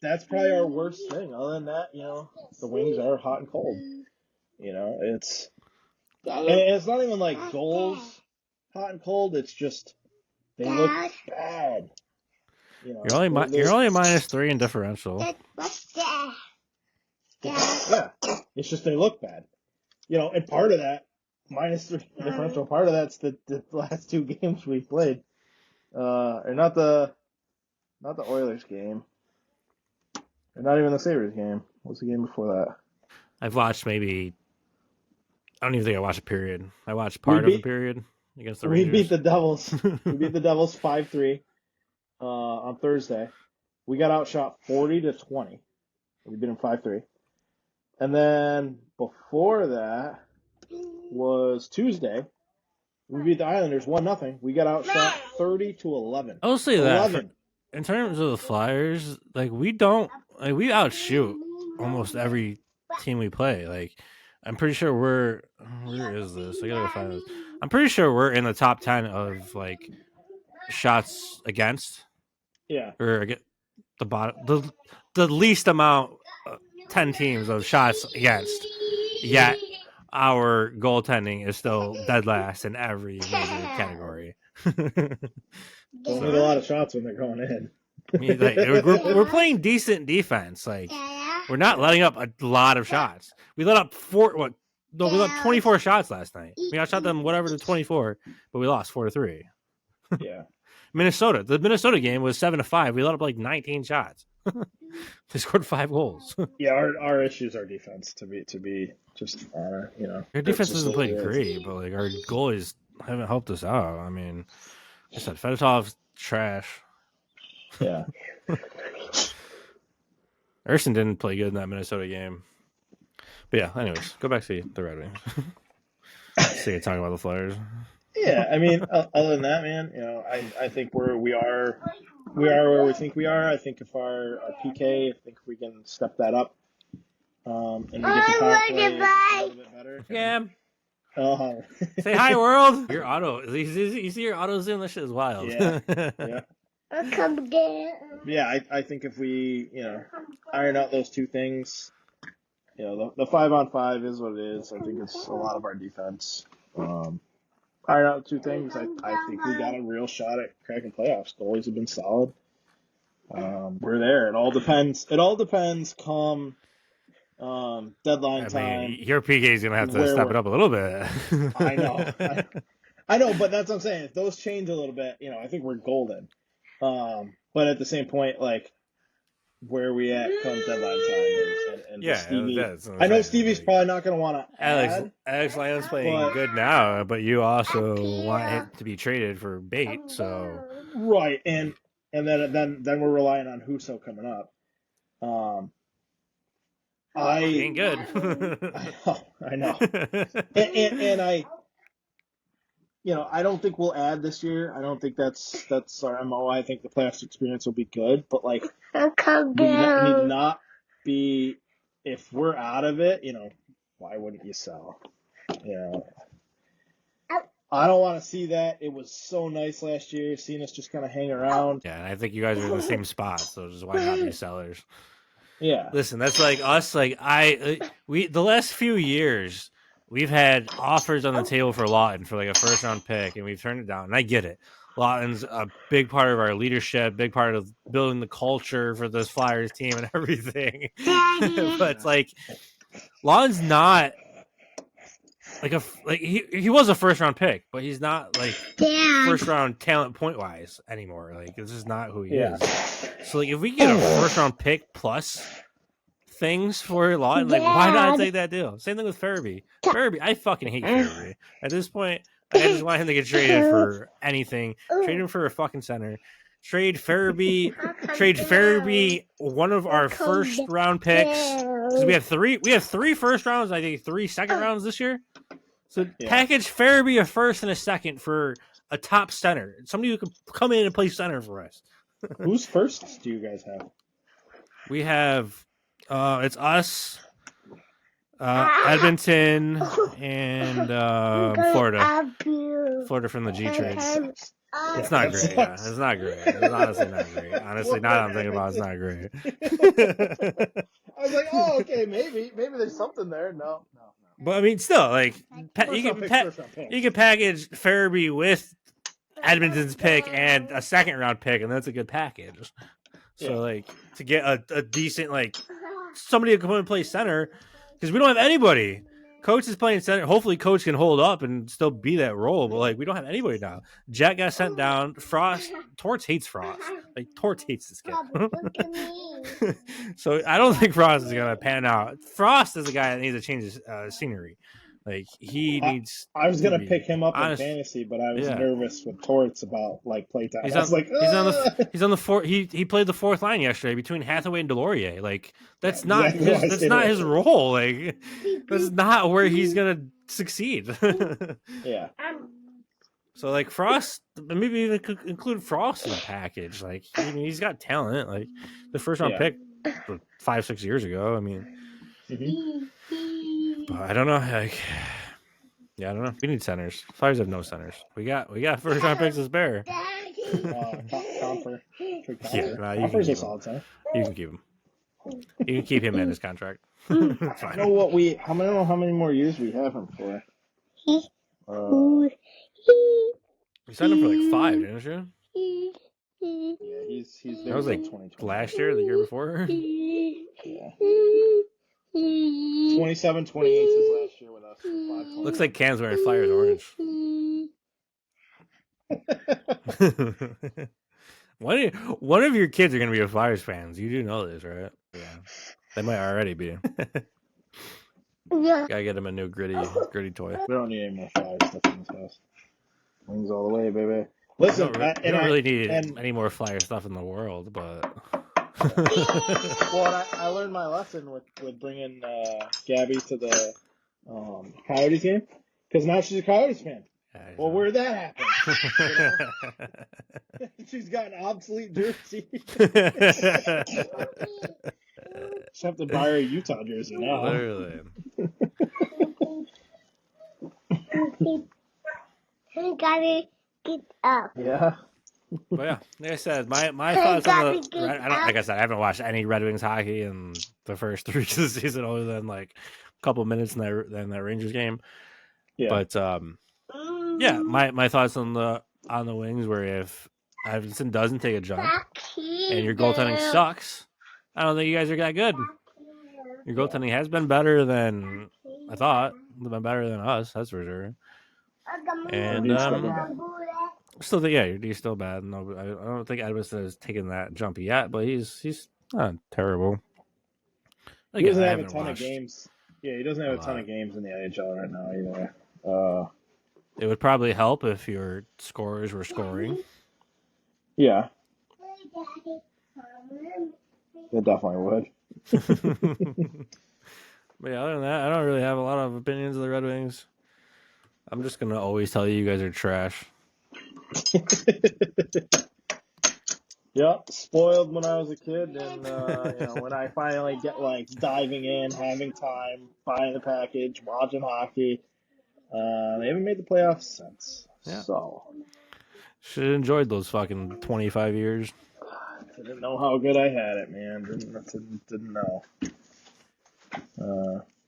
probably our worst thing. Other than that, you know, the Wings are hot and cold. You know, it's not even like goals hot and cold. It's just they look bad. You know, you're only -3 in differential. Yeah, it's just they look bad. You know, and part of that -3 differential. Part of that's the last two games we played, or not the Oilers game, or not even the Sabres game. What's the game before that? I've watched maybe. I don't even think I watched a period. I watched part of the period against the Rangers. We beat the Devils. We beat the Devils 5-3 on Thursday. We got outshot 40-20. We beat them 5-3. And then before that was Tuesday. We beat the Islanders 1-0. We got outshot 30-11. I will say that in terms of the Flyers, like we outshoot almost every team we play. Like I'm pretty sure where is this? I gotta go find this. I'm pretty sure we're in the top 10 of like shots against. Yeah. Or the least amount, 10 teams of shots against. Yet our goaltending is still dead last in every major category. Don't need a lot of shots when they're going in. I mean, like, we're playing decent defense. Like, we're not letting up a lot of shots. We let up 24 shots last night. We outshot them whatever to 24, but we lost 4-3. Yeah. The Minnesota game was 7-5. We let up like 19 shots. They scored 5 goals. Yeah, our issues are defense. To be just Our defense doesn't play great, but like our goalies haven't helped us out. I mean, I said Fedotov's trash. Yeah. Erson didn't play good in that Minnesota game. But yeah, anyways, go back to the Red Wings. See you talking about the Flyers. Yeah, I mean, other than that, man, I think we are where we think we are. I think if our PK, I think we can step that up, and we get the power play a little bit better. Yeah. Say hi, world. Your auto, you see your auto zoom. This shit is wild. Yeah. Yeah. Yeah, I think if we, iron out those two things, the 5-on-5 is what it is. I think it's a lot of our defense. Iron out two things. I think we got a real shot at cracking playoffs. Goalies have been solid. We're there. It all depends. Come deadline time. Your PK is gonna have to step it up a little bit. I know. I know, but that's what I'm saying. If those change a little bit, I think we're golden. But at the same point, like, where are we at come deadline time? And yeah, Stevie, I know Stevie's probably not going to want to. Alex Lyon's playing good now, but you also want him to be traded for bait. So right, and then we're relying on Husso coming up. He ain't good. I know, and I don't think we'll add this year. I don't think that's our MO. I think the playoffs experience will be good, but like we need to not be. If we're out of it, why wouldn't you sell? I don't want to see that. It was so nice last year, seeing us just kind of hang around. Yeah, and I think you guys are in the same spot, so just why not be sellers? Yeah. Listen, that's like us. Like the last few years. We've had offers on the table for Lawton for like a first-round pick, and we've turned it down. And I get it. Lawton's a big part of our leadership, big part of building the culture for this Flyers team and everything. But it's like Lawton's not like he was a first-round pick, but he's not like first-round talent point-wise anymore. Like this is not who he is. So like if we get a first-round pick plus things for Lawton, like why not take that deal? Same thing with Farabee. I fucking hate Farabee. At this point, I just want him to get traded for anything. Trade him for a fucking center. Trade Farabee, one of our first round picks. Because we have three first rounds, I think 3 second rounds this year. So package Farabee a first and a second for a top center. Somebody who could come in and play center for us. Whose firsts do you guys have? We have it's us, Edmonton, and Florida. Florida from the G trades. It's not great. Yeah. It's not great. It's honestly not great. Honestly, now that I'm thinking about it, it's not great. I was like, oh, okay, maybe there's something there. No. But I mean, still, like, you can package Farabee with Edmonton's pick and a second round pick, and that's a good package. So, like, to get a decent, like, somebody who can come and play center, because we don't have anybody. Coach is playing center. Hopefully, Coach can hold up and still be that role, but, like, we don't have anybody now. Jack got sent down. Torts hates Frost. Like, Torts hates this kid. So, I don't think Frost is going to pan out. Frost is the guy that needs to change his scenery. Like, he needs. I was gonna pick him up in fantasy, but I was nervous with Torts about like playtime. He's on the fourth. He played the fourth line yesterday between Hathaway and Delorier. Like that's not his role. Like that's not where he's gonna succeed. Yeah. So like Frost, maybe even include Frost in the package. Like he's got talent. Like the first round pick 5-6 years ago. I mean. Mm-hmm. But I don't know. Like, I don't know. We need centers. Flyers have no centers. We got first round picks to spare. Comfer. trade Copper. Yeah, no, Copper's a solid center. You can keep him. You can keep him in his contract. I don't know how many more years we have him for. You signed him for like 5, didn't you? Yeah, he's that was like last year, the year before. Yeah. 27, 28 is last year with us. Looks like Cam's wearing Flyers orange. One of your kids are going to be a Flyers fans. You do know this, right? Yeah. They might already be. Gotta get him a new gritty toy. We don't need any more Flyers stuff in this house. Wings all the way, baby. Listen, I don't really need any more Flyer stuff in the world, but... Well, I learned my lesson with bringing Gabby to the Coyotes game, because now she's a Coyotes fan. Well, where'd that happen? She's got an obsolete jersey. Just have to buy her a Utah jersey now. Literally. You gotta get up. Yeah. But yeah, like I said, my thoughts on the like I said, I haven't watched any Red Wings hockey in the first 3 weeks of the season, other than like a couple minutes in that Rangers game. Yeah. But yeah, my thoughts on the Wings were, if Iverson doesn't take a jump and your goaltending sucks, I don't think you guys are that good. Your goaltending has been better than I thought. It's been better than us, that's for sure. And still think, your D's still bad. No, I don't think Edmondson has taken that jump yet, but he's not terrible. He doesn't have a ton of games. Yeah, he doesn't have a ton of games in the NHL right now either. It would probably help if your scorers were scoring. Yeah. It definitely would. But yeah, other than that, I don't really have a lot of opinions of the Red Wings. I'm just going to always tell you guys are trash. Yep, spoiled when I was a kid, and when I finally get diving in, having time, buying the package, watching hockey, they haven't made the playoffs since. Yeah. So should have enjoyed those fucking 25 years. Didn't know how good I had it, man. Didn't know.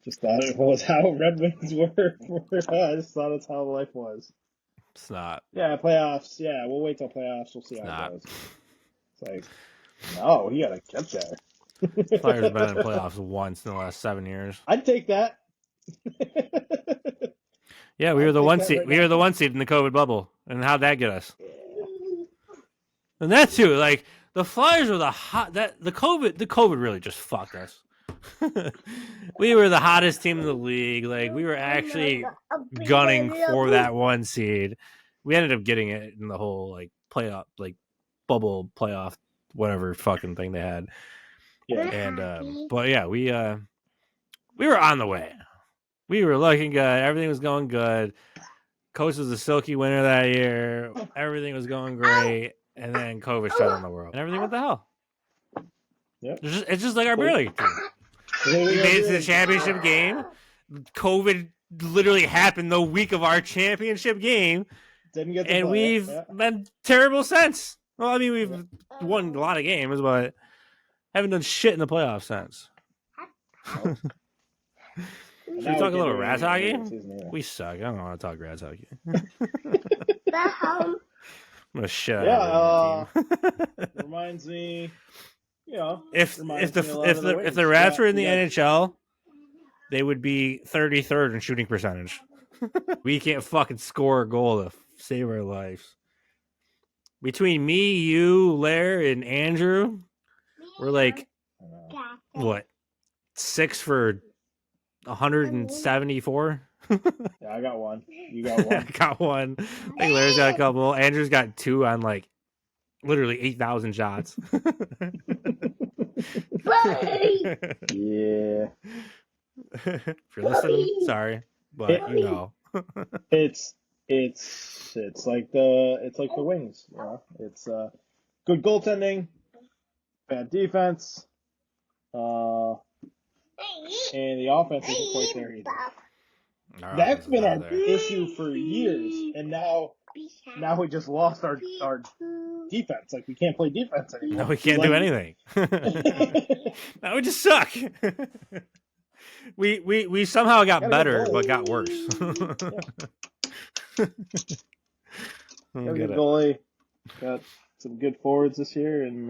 Just thought it was how Red Wings were. I just thought it's how life was. It's not. Yeah, playoffs. Yeah, we'll wait till playoffs. We'll see how it goes. It's like, no, you gotta get there. Flyers have been in playoffs once in the last 7 years. I'd take that. Yeah, we were the one seed. We were the 1 seed in the COVID bubble, and how'd that get us? And that too, like the Flyers were the COVID really just fucked us. We were the hottest team in the league. Like, we were actually gunning for that 1 seed. We ended up getting it in the whole playoff, bubble playoff, whatever fucking thing they had. Yeah. And but yeah, we were on the way. We were looking good. Everything was going good. Coach was a silky winner that year. Everything was going great. And then COVID shut down the world. And everything went to hell. Yep. It's just like our beer league team. We made it to the championship game. COVID literally happened the week of our championship game. Didn't get to and play we've been terrible since. Well, I mean, we've won a lot of games, but haven't done shit in the playoffs since. Should we talk a little Rats hockey? We suck. I don't want to talk Rats hockey. I'm gonna shit out of the team. Reminds me, if the Rats were in the NHL, they would be 33rd in shooting percentage. We can't fucking score a goal to save our lives. Between me, you, Lair, and Andrew, we're what, 6 for 174? Yeah, I got 1. You got 1. I got 1. I think Lair's got a couple. Andrew's got 2 on literally 8,000 shots. Yeah. If you're listening, sorry, but it's like the Wings. It's good goaltending, bad defense, and the offense isn't quite there either. That's been our issue for years, and now we just lost our defense. Like, we can't play defense anymore. No, we can't do anything. Now we just suck. We somehow got better, but got worse. Got a good goalie. Got some good forwards this year, and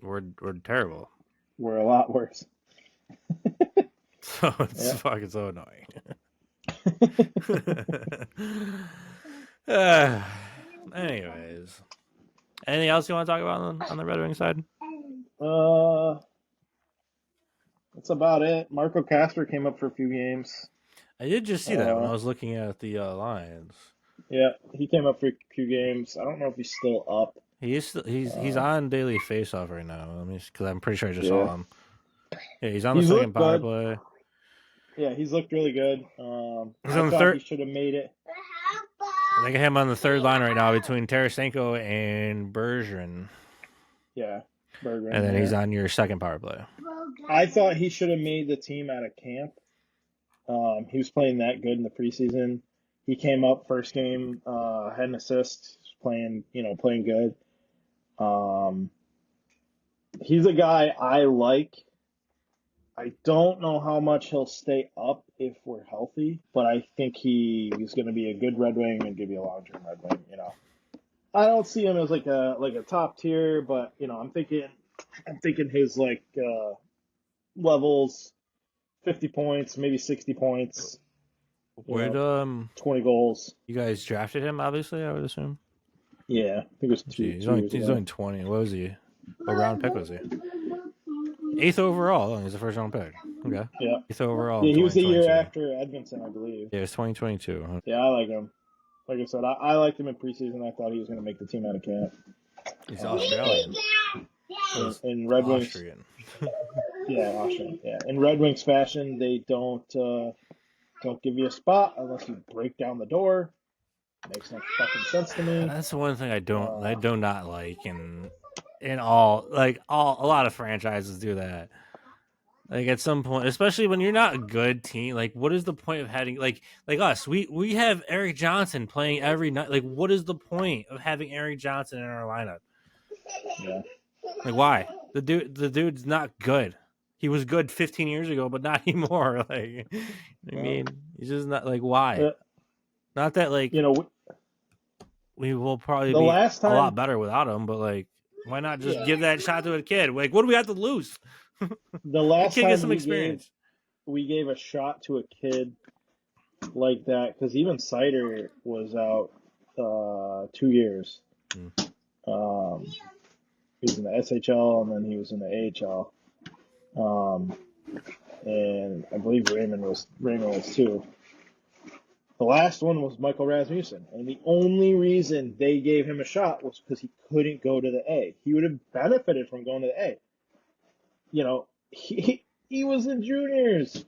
we're terrible. We're a lot worse. So it's fucking so annoying. Anyways, anything else you want to talk about on the Red Wings side? That's about it. Marco Casper came up for a few games. I did just see that when I was looking at the lines. Yeah, he came up for a few games. I don't know if he's still up. He's on daily faceoff right now. Because I'm pretty sure I just saw him. Yeah, he's on the second power play. Yeah, he's looked really good. He's on the third. He should have made it. I got him on the third line right now between Tarasenko and Bergeron. Yeah, Bergeron. And then he's on your second power play. I thought he should have made the team out of camp. He was playing that good in the preseason. He came up first game, had an assist, playing good. He's a guy I like. I don't know how much he'll stay up if we're healthy, but I think he's going to be a good Red Wing and give you a long-term Red Wing. I don't see him as like a top tier, but I'm thinking his levels, 50 points, maybe 60 points. 20 goals. You guys drafted him, obviously, I would assume. Yeah, I think it was two. He's only 20. What was he? What round pick was he? 8th overall. He's the first round pick. Okay. Yeah. 8th overall. Yeah, he was the year after Edmondson, I believe. Yeah, it was 2022. Yeah, I like him. Like I said, I liked him in preseason. I thought he was going to make the team out of camp. He's Australian. In Red Wings. Austrian. Yeah, Austrian. Yeah. In Red Wings fashion, they don't give you a spot unless you break down the door. Makes no fucking sense to me. That's the one thing I do not like, and a lot of franchises do that. Like, at some point, especially when you're not a good team, like, what is the point of having like us? We have Eric Johnson playing every night. Like, what is the point of having Eric Johnson in our lineup? Yeah. Like, why? The dude's not good. He was good 15 years ago, but not anymore. Like, I mean, he's just not, like, why? Not that, like, we will probably be a lot better without him, but, like, why not just give that shot to a kid? Like, what do we have to lose? The last kid time get some experience. We gave a shot to a kid like that, because even Sider was out 2 years. He was in the SHL, and then he was in the AHL. And I believe Raymond was too. The last one was Michael Rasmussen, and the only reason they gave him a shot was because he couldn't go to the A. He would have benefited from going to the A. He was in juniors.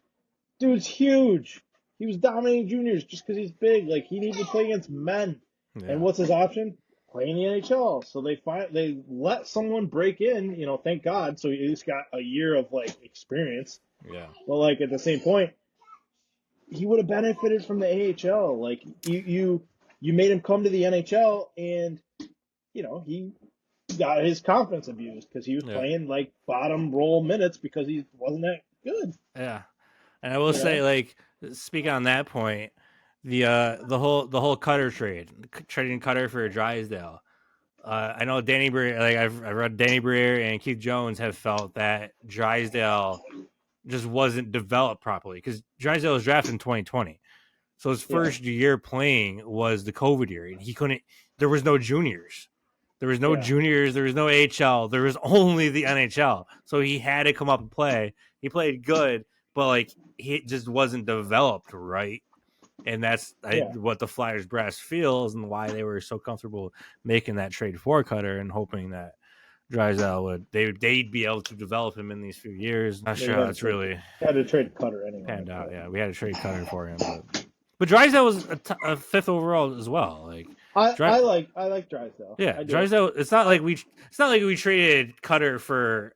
Dude's huge. He was dominating juniors just because he's big. Like, he needs to play against men. Yeah. And what's his option? Play in the NHL. So they let someone break in. Thank God. So he at least got a year of experience. Yeah. But at the same point, he would have benefited from the AHL. Like, you made him come to the NHL, and he got his confidence abused because he was playing bottom roll minutes because he wasn't that good. Yeah, and I will say, speaking on that point, the whole Cutter trading Cutter for Drysdale. I know Danny Briere. I've read Danny Briere and Keith Jones have felt that Drysdale just wasn't developed properly because Drysdale was drafted in 2020, so his first year playing was the COVID year, and he couldn't. There was no juniors. There was no juniors. There was no AHL. There was only the NHL. So he had to come up and play. He played good, but he just wasn't developed right. And that's what the Flyers brass feels, and why they were so comfortable making that trade for Cutter and hoping that Drysdale they'd be able to develop him in these few years. Not sure that's really had to trade Cutter anyway. Panned out. Yeah, we had to trade Cutter for him, but Drysdale was a 5th overall as well. I like Drysdale. Yeah, Drysdale. It's not like we traded Cutter for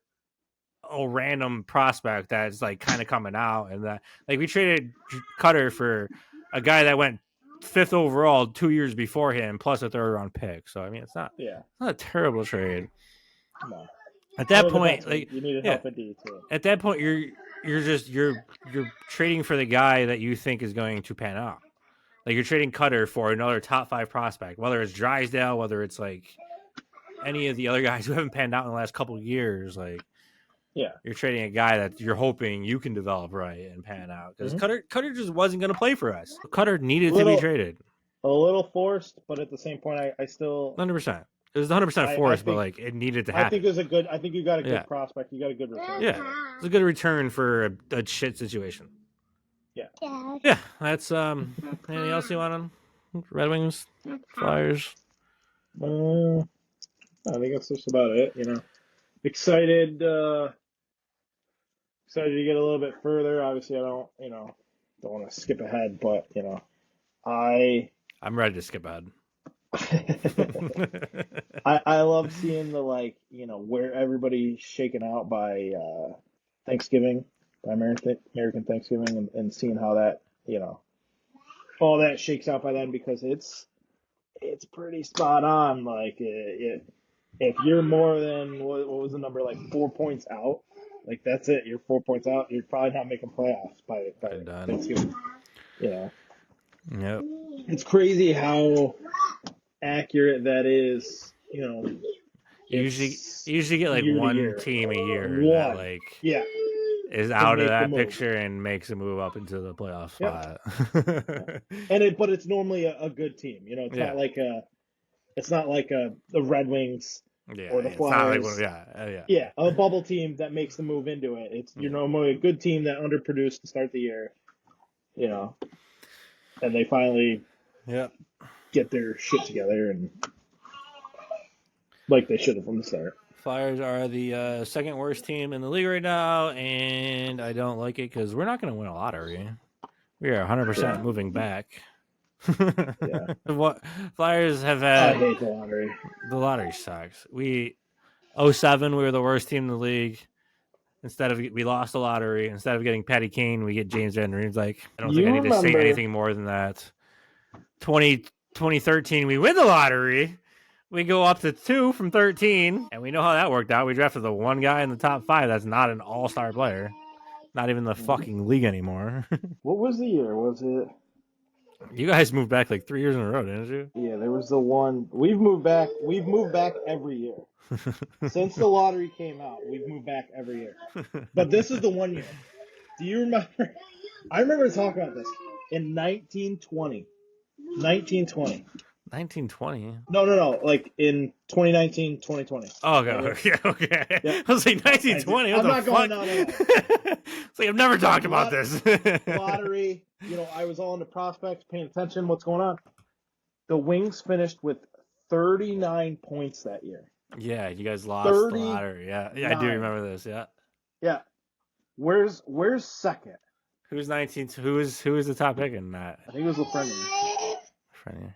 a random prospect that's kind of coming out, and that we traded Cutter for a guy that went 5th overall 2 years before him, plus a 3rd-round pick. So I mean, it's not a terrible trade. No. At that point, like you needed help at D too. At that point, you're trading for the guy that you think is going to pan out. Like you're trading Cutter for another top 5 prospect, whether it's Drysdale, whether it's like any of the other guys who haven't panned out in the last couple of years. Like, you're trading a guy that you're hoping you can develop right and pan out because Cutter just wasn't going to play for us. Cutter needed to be traded. A little forced, but at the same point, I still 100%. It was 100% forced, but like it needed to happen. I think it was a good. I think you got a good prospect. You got a good return. Yeah, it's a good return for a shit situation. Yeah. That's anything else you want on Red Wings, Flyers? I think that's just about it. Excited to get a little bit further. Obviously, I don't want to skip ahead, but I'm ready to skip ahead. I love seeing the where everybody's shaken out by Thanksgiving, by American Thanksgiving, and seeing how that all that shakes out by then, because it's pretty spot on. Like if you're more than what was the number, like 4 points out, like that's it. You're 4 points out. You're probably not making playoffs by Thanksgiving. Yep. It's crazy how accurate that is. You usually get like one team a year that like is out of that picture and makes a move up into the playoff spot. But it's normally a good team. It's not like the Red Wings or the Flyers. A bubble team that makes the move into it. You're normally a good team that underproduced to start the year. And they finally get their shit together, and like they should have from the start. Flyers are the second worst team in the league right now, and I don't like it because we're not going to win a lottery. We are 100% moving back. What Flyers have had? I hate the lottery. The lottery sucks. 2007, we were the worst team in the league. We lost the lottery. Instead of getting Patty Kane, we get James Van Riemsdyk. I don't think I need to say anything more than that. 2013, we win the lottery. We go up to 2 from 13, and we know how that worked out. We drafted the one guy in the top 5 that's not an all-star player. Not even the fucking league anymore. What was the year? Was it? You guys moved back like 3 years in a row, didn't you? Yeah, there was the one. We've moved back every year. Since the lottery came out, we've moved back every year. But this is the one year. Do you remember? I remember talking about this in 1920. 1920? No. Like in 2019, 2020. Oh, okay. Yeah. I was like 1920. I'm not going on. It's like I've never talked about this. Lottery. I was all into prospects, paying attention. What's going on? The Wings finished with 39 points that year. Yeah, you guys lost the lottery. Yeah, I do remember this. Yeah. Yeah. Where's second? Who's 19? Who is the top pick in that? I think it was Lafreniere. Lafreniere.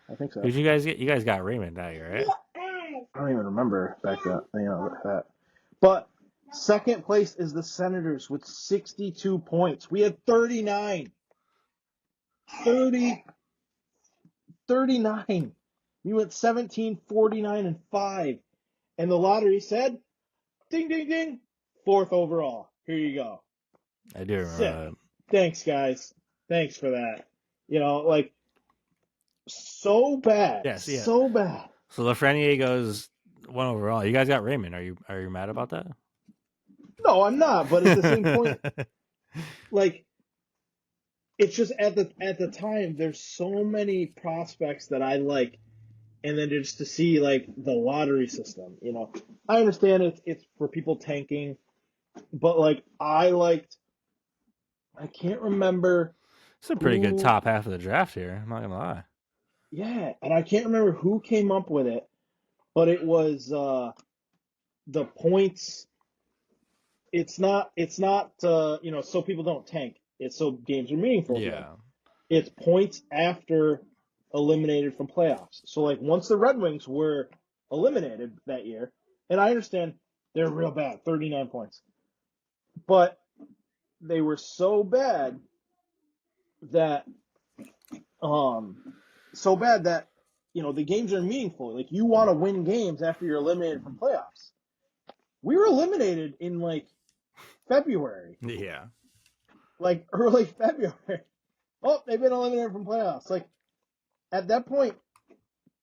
I think so. Who'd you guys get? You guys got Raymond that year, right? I don't even remember back then. That. But second place is the Senators with 62 points. We had 39. 39. We went 17, 49, and 5. And the lottery said, ding, ding, ding, 4th overall. Here you go. I do remember that. Thanks, guys. Thanks for that. So bad. Yes, yeah. So bad. So Lafreniere goes 1 overall. You guys got Raymond. Are you mad about that? No, I'm not. But at the same point, it's just at the time, there's so many prospects that I like. And then just to see the lottery system, I understand it's for people tanking, but I can't remember. It's a pretty good top half of the draft here. I'm not gonna lie. Yeah, and I can't remember who came up with it, but it was the points. It's not so people don't tank. It's so games are meaningful. Yeah. It's points after eliminated from playoffs. So once the Red Wings were eliminated that year, and I understand they're real bad, 39 points, but they were so bad that so bad that the games are meaningful. Like you want to win games after you're eliminated from playoffs. We were eliminated in like February. Yeah. Like early February. Oh, they've been eliminated from playoffs. Like at that point,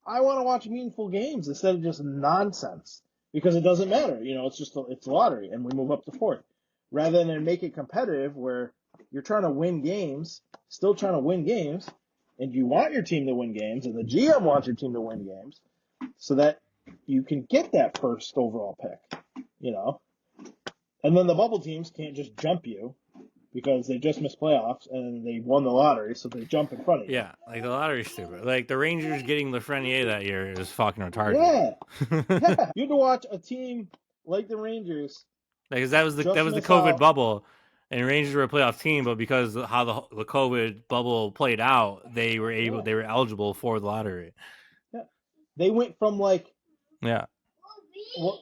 I want to watch meaningful games instead of just nonsense because it doesn't matter. It's lottery and we move up to fourth. Rather than make it competitive where you're trying to win games, still trying to win games, and you want your team to win games, and the GM wants your team to win games, so that you can get that first overall pick, And then the bubble teams can't just jump you because they just missed playoffs and they won the lottery, so they jump in front of you. Yeah, like the lottery's stupid. Like the Rangers getting Lafreniere that year is fucking retarded. Yeah. You had to watch a team like the Rangers. Because that was the COVID bubble, and Rangers were a playoff team, but because of how the COVID bubble played out, they were eligible for the lottery. Yeah, they went from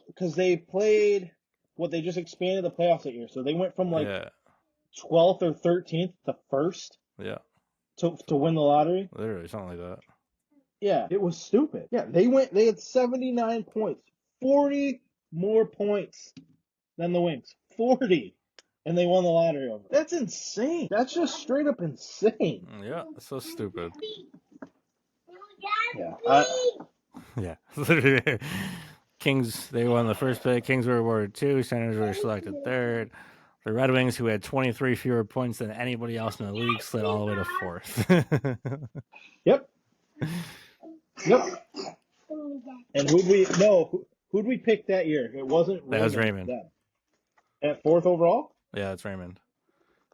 because they played they just expanded the playoffs that year, so they went from 12th or 13th to first. Yeah. To win the lottery. Literally something like that. Yeah, it was stupid. Yeah, they had 79 points, 40 more points than the Wings. 40. And they won the lottery over. That's insane. That's just straight up insane. Yeah, that's so stupid. Yeah. Yeah. Literally. Kings, they won the first pick. Kings were awarded 2. Senators were selected 3rd. The Red Wings, who had 23 fewer points than anybody else in the league, slid all the way to 4th. Yep. And who'd we pick that year? It wasn't Raymond. That was Raymond. Then. At 4th overall? Yeah, that's Raymond.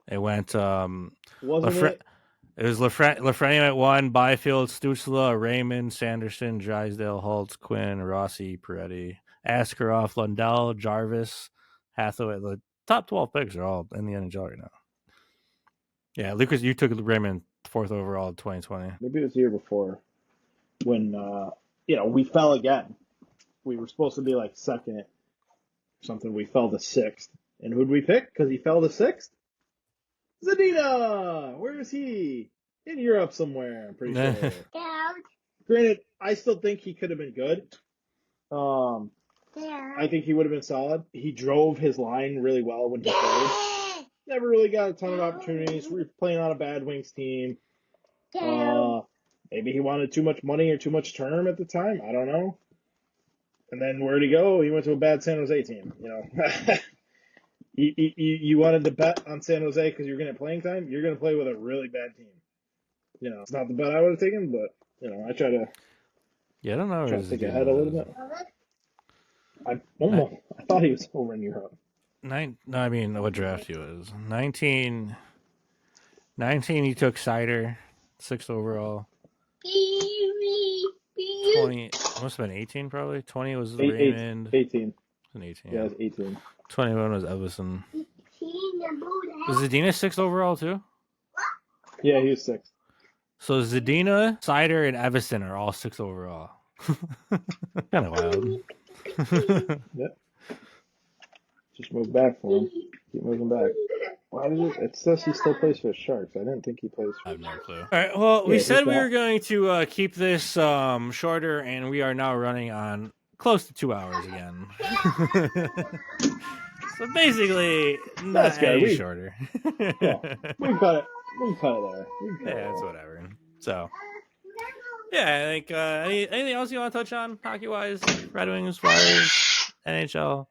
It went It was Lafreniere at 1, Byfield, Stützle, Raymond, Sanderson, Drysdale, Holtz, Quinn, Rossi, Peretti, Askarov, Lundell, Jarvis, Hathaway. The top 12 picks are all in the NHL right now. Yeah, Lucas, you took Raymond 4th overall in 2020. Maybe it was the year before when, we fell again. We were supposed to be like 2nd or something. We fell to 6th. And who'd we pick? Because he fell to 6th? Zadina! Where is he? In Europe somewhere, I'm pretty sure. Granted, I still think he could have been good. I think he would have been solid. He drove his line really well when he played. Never really got a ton of opportunities. We were playing on a bad Wings team. Maybe he wanted too much money or too much term at the time. I don't know. And then where'd he go? He went to a bad San Jose team. You wanted to bet on San Jose because you're going to playing time? You're going to play with a really bad team. It's not the bet I would have taken, but, I try to... Yeah, I don't know. Try to think ahead a little bit. I thought he was over in Europe. What draft he was? 19, he took Sider, 6th overall. 20, must have been 18 probably. 20 was Raymond. 18. 18. Yeah, it was 18. 21 was Everson. Was Zadina 6th overall too? Yeah, he was 6th. So Zadina, Sider, and Everson are all 6th overall. Kind of wild. Yep. Just move back for him. Keep moving back. Why did it says he still plays for the Sharks. I didn't think he plays for I have no clue. All right, well, we said we were going to keep this shorter, and we are now running on close to 2 hours again. So basically, not any shorter. Yeah, we can cut it. We can cut it there. Yeah, it's whatever. So, yeah, I think anything else you want to touch on hockey-wise? Red Wings, Flyers, NHL?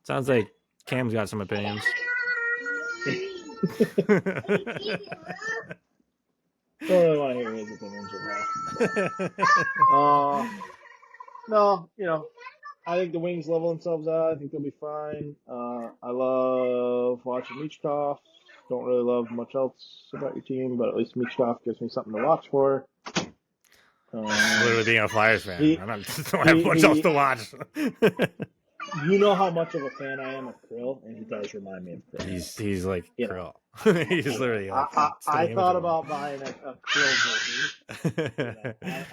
Sounds like Cam's got some opinions. Don't really want to hear his opinions right now. No, I think the Wings level themselves out. I think they'll be fine. I love watching Michkov. Don't really love much else about your team, but at least Michkov gives me something to watch for. Literally being a Flyers fan. I don't have much else to watch. You know how much of a fan I am of Krill, and he does remind me of Krill. He's like Krill. He's literally like... I thought about buying a Krill jersey.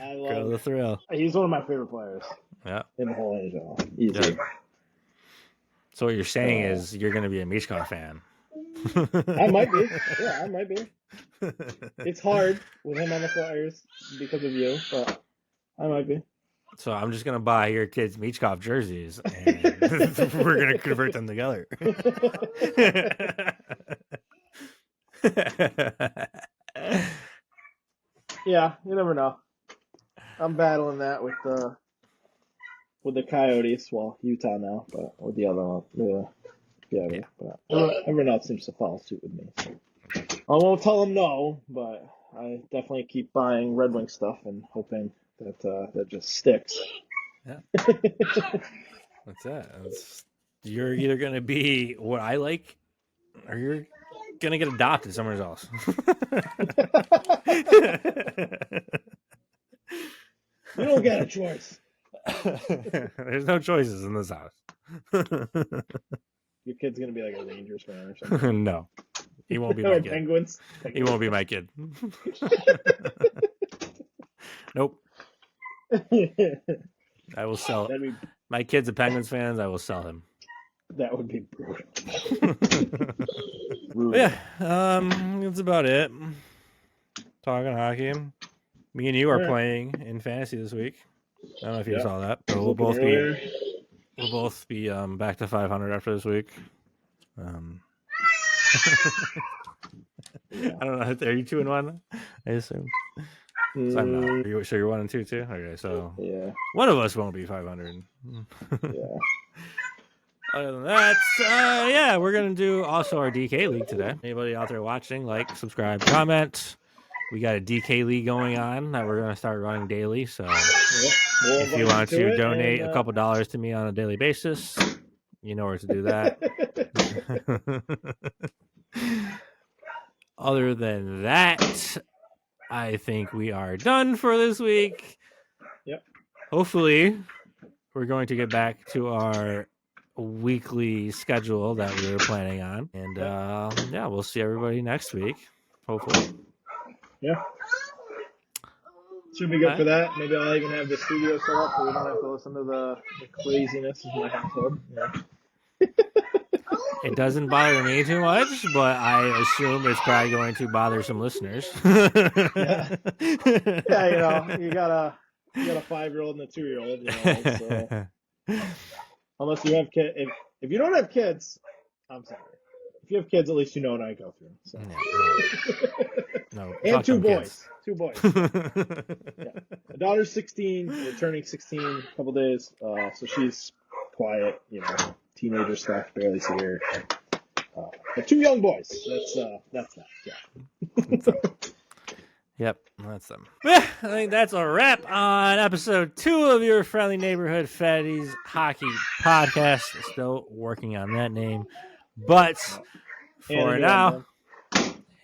I love Krill the Thrill. He's one of my favorite players. Yeah. In the whole NHL. Easy. Yeah. So what you're saying is you're going to be a Michkov fan. I might be. Yeah, I might be. It's hard with him on the Flyers because of you, but I might be. So I'm just gonna buy your kids Michkov jerseys, and we're gonna convert them together. Yeah, you never know. I'm battling that with the Coyotes. Well, Utah now, but with the other one, yeah. But everyone else seems to follow suit with me. So. I won't tell them no, but I definitely keep buying Red Wing stuff and hoping that that just sticks. Yeah. What's that? You're either gonna be what I like, or you're gonna get adopted somewhere else. You don't get a choice. There's no choices in this house. Your kid's gonna be like a Rangers fan or something. No, he won't be my kid. Penguins. He won't be my kid. Nope. I will sell. My kid's a Penguins fan. I will sell him. That would be brutal. Yeah, that's about it. Talking hockey. Me and you are playing in fantasy this week. I don't know if you saw that, but we'll both be back to 500 after this week. I don't know. Are you 2-1? I assume. So I'm not. So you're 1-2 too. Okay, so one of us won't be 500. Yeah. Other than that, yeah, we're gonna do also our DK League today. Anybody out there watching, like, subscribe, comment. We got a DK League going on that we're gonna start running daily. So if you want to donate a couple dollars to me on a daily basis, you know where to do that. Other than that, I think we are done for this week. Yep. Hopefully, we're going to get back to our weekly schedule that we were planning on. And yeah, we'll see everybody next week. Hopefully. Yeah. Should be good for that. Maybe I'll even have the studio set up so we don't have to listen to the craziness of my household. Yeah. It doesn't bother me too much, but I assume it's probably going to bother some listeners. Yeah, you got a 5-year-old and a 2-year-old. So. Unless you have kids, if you don't have kids, I'm sorry. If you have kids, at least you know what I go through. So. No. And 2 boys. 2 boys. Yeah. My daughter's 16. We're turning 16 in a couple days. So she's quiet, teenager stuff, barely see her. But 2 young boys. That's that. Yeah. Yep, that's them. Yeah, I think that's a wrap on episode 2 of your Friendly Neighborhood Fatties Hockey Podcast. Still working on that name. But for now,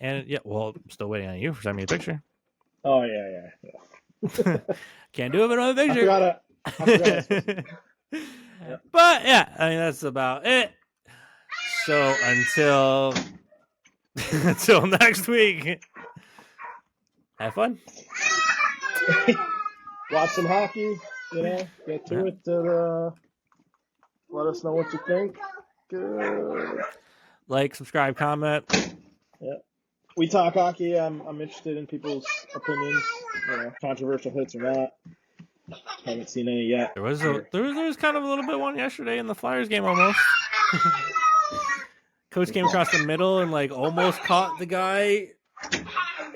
and yeah, well, I'm still waiting on you for sending me a picture. Oh, yeah. Can't do it without a picture. I forgot. Yeah. But yeah, I mean, that's about it. So until next week, have fun. Watch some hockey, get to it. Let us know what you think. Good. Like, subscribe, comment. Yeah. We talk hockey. I'm interested in people's opinions, controversial hits or not. Haven't seen any yet. There was kind of a little bit one yesterday in the Flyers game almost. Coach came across the middle and almost caught the guy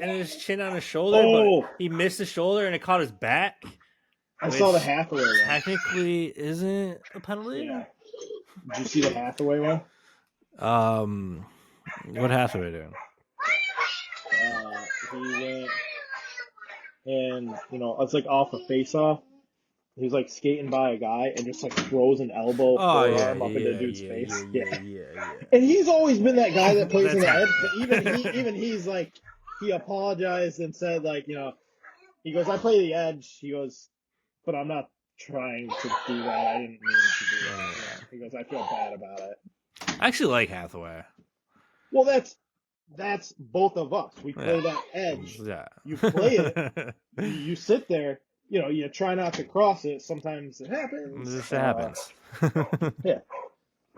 and his chin on his shoulder, but he missed the shoulder and it caught his back. I saw the Hathaway one. Technically isn't a penalty. Yeah. Did you see the Hathaway one? What Hathaway doing? He went and it's off a face-off. He was skating by a guy and just throws an elbow forearm up into the dude's face. Yeah. And he's always been that guy that plays in the edge. But even he's he apologized and said he goes, I play the edge. He goes, but I'm not trying to do that. I didn't mean to do that. He goes, I feel bad about it. I actually like Hathaway. Well, that's both of us. We play that edge. Yeah. You play it. You sit there. You try not to cross it. Sometimes it happens. This happens. Yeah.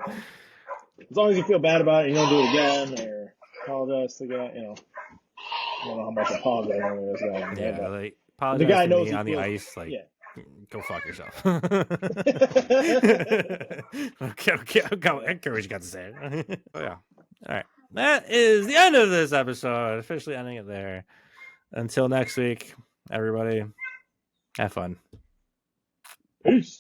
As long as you feel bad about it, you don't do it again or apologize to the guy, I don't know how much apologize was going. Yeah, like the apologize guy to knows me he on the feels, ice. Like, yeah. go fuck yourself. Okay, I care what you got to say. Oh, yeah. All right. That is the end of this episode. Officially ending it there. Until next week, everybody, have fun. Peace.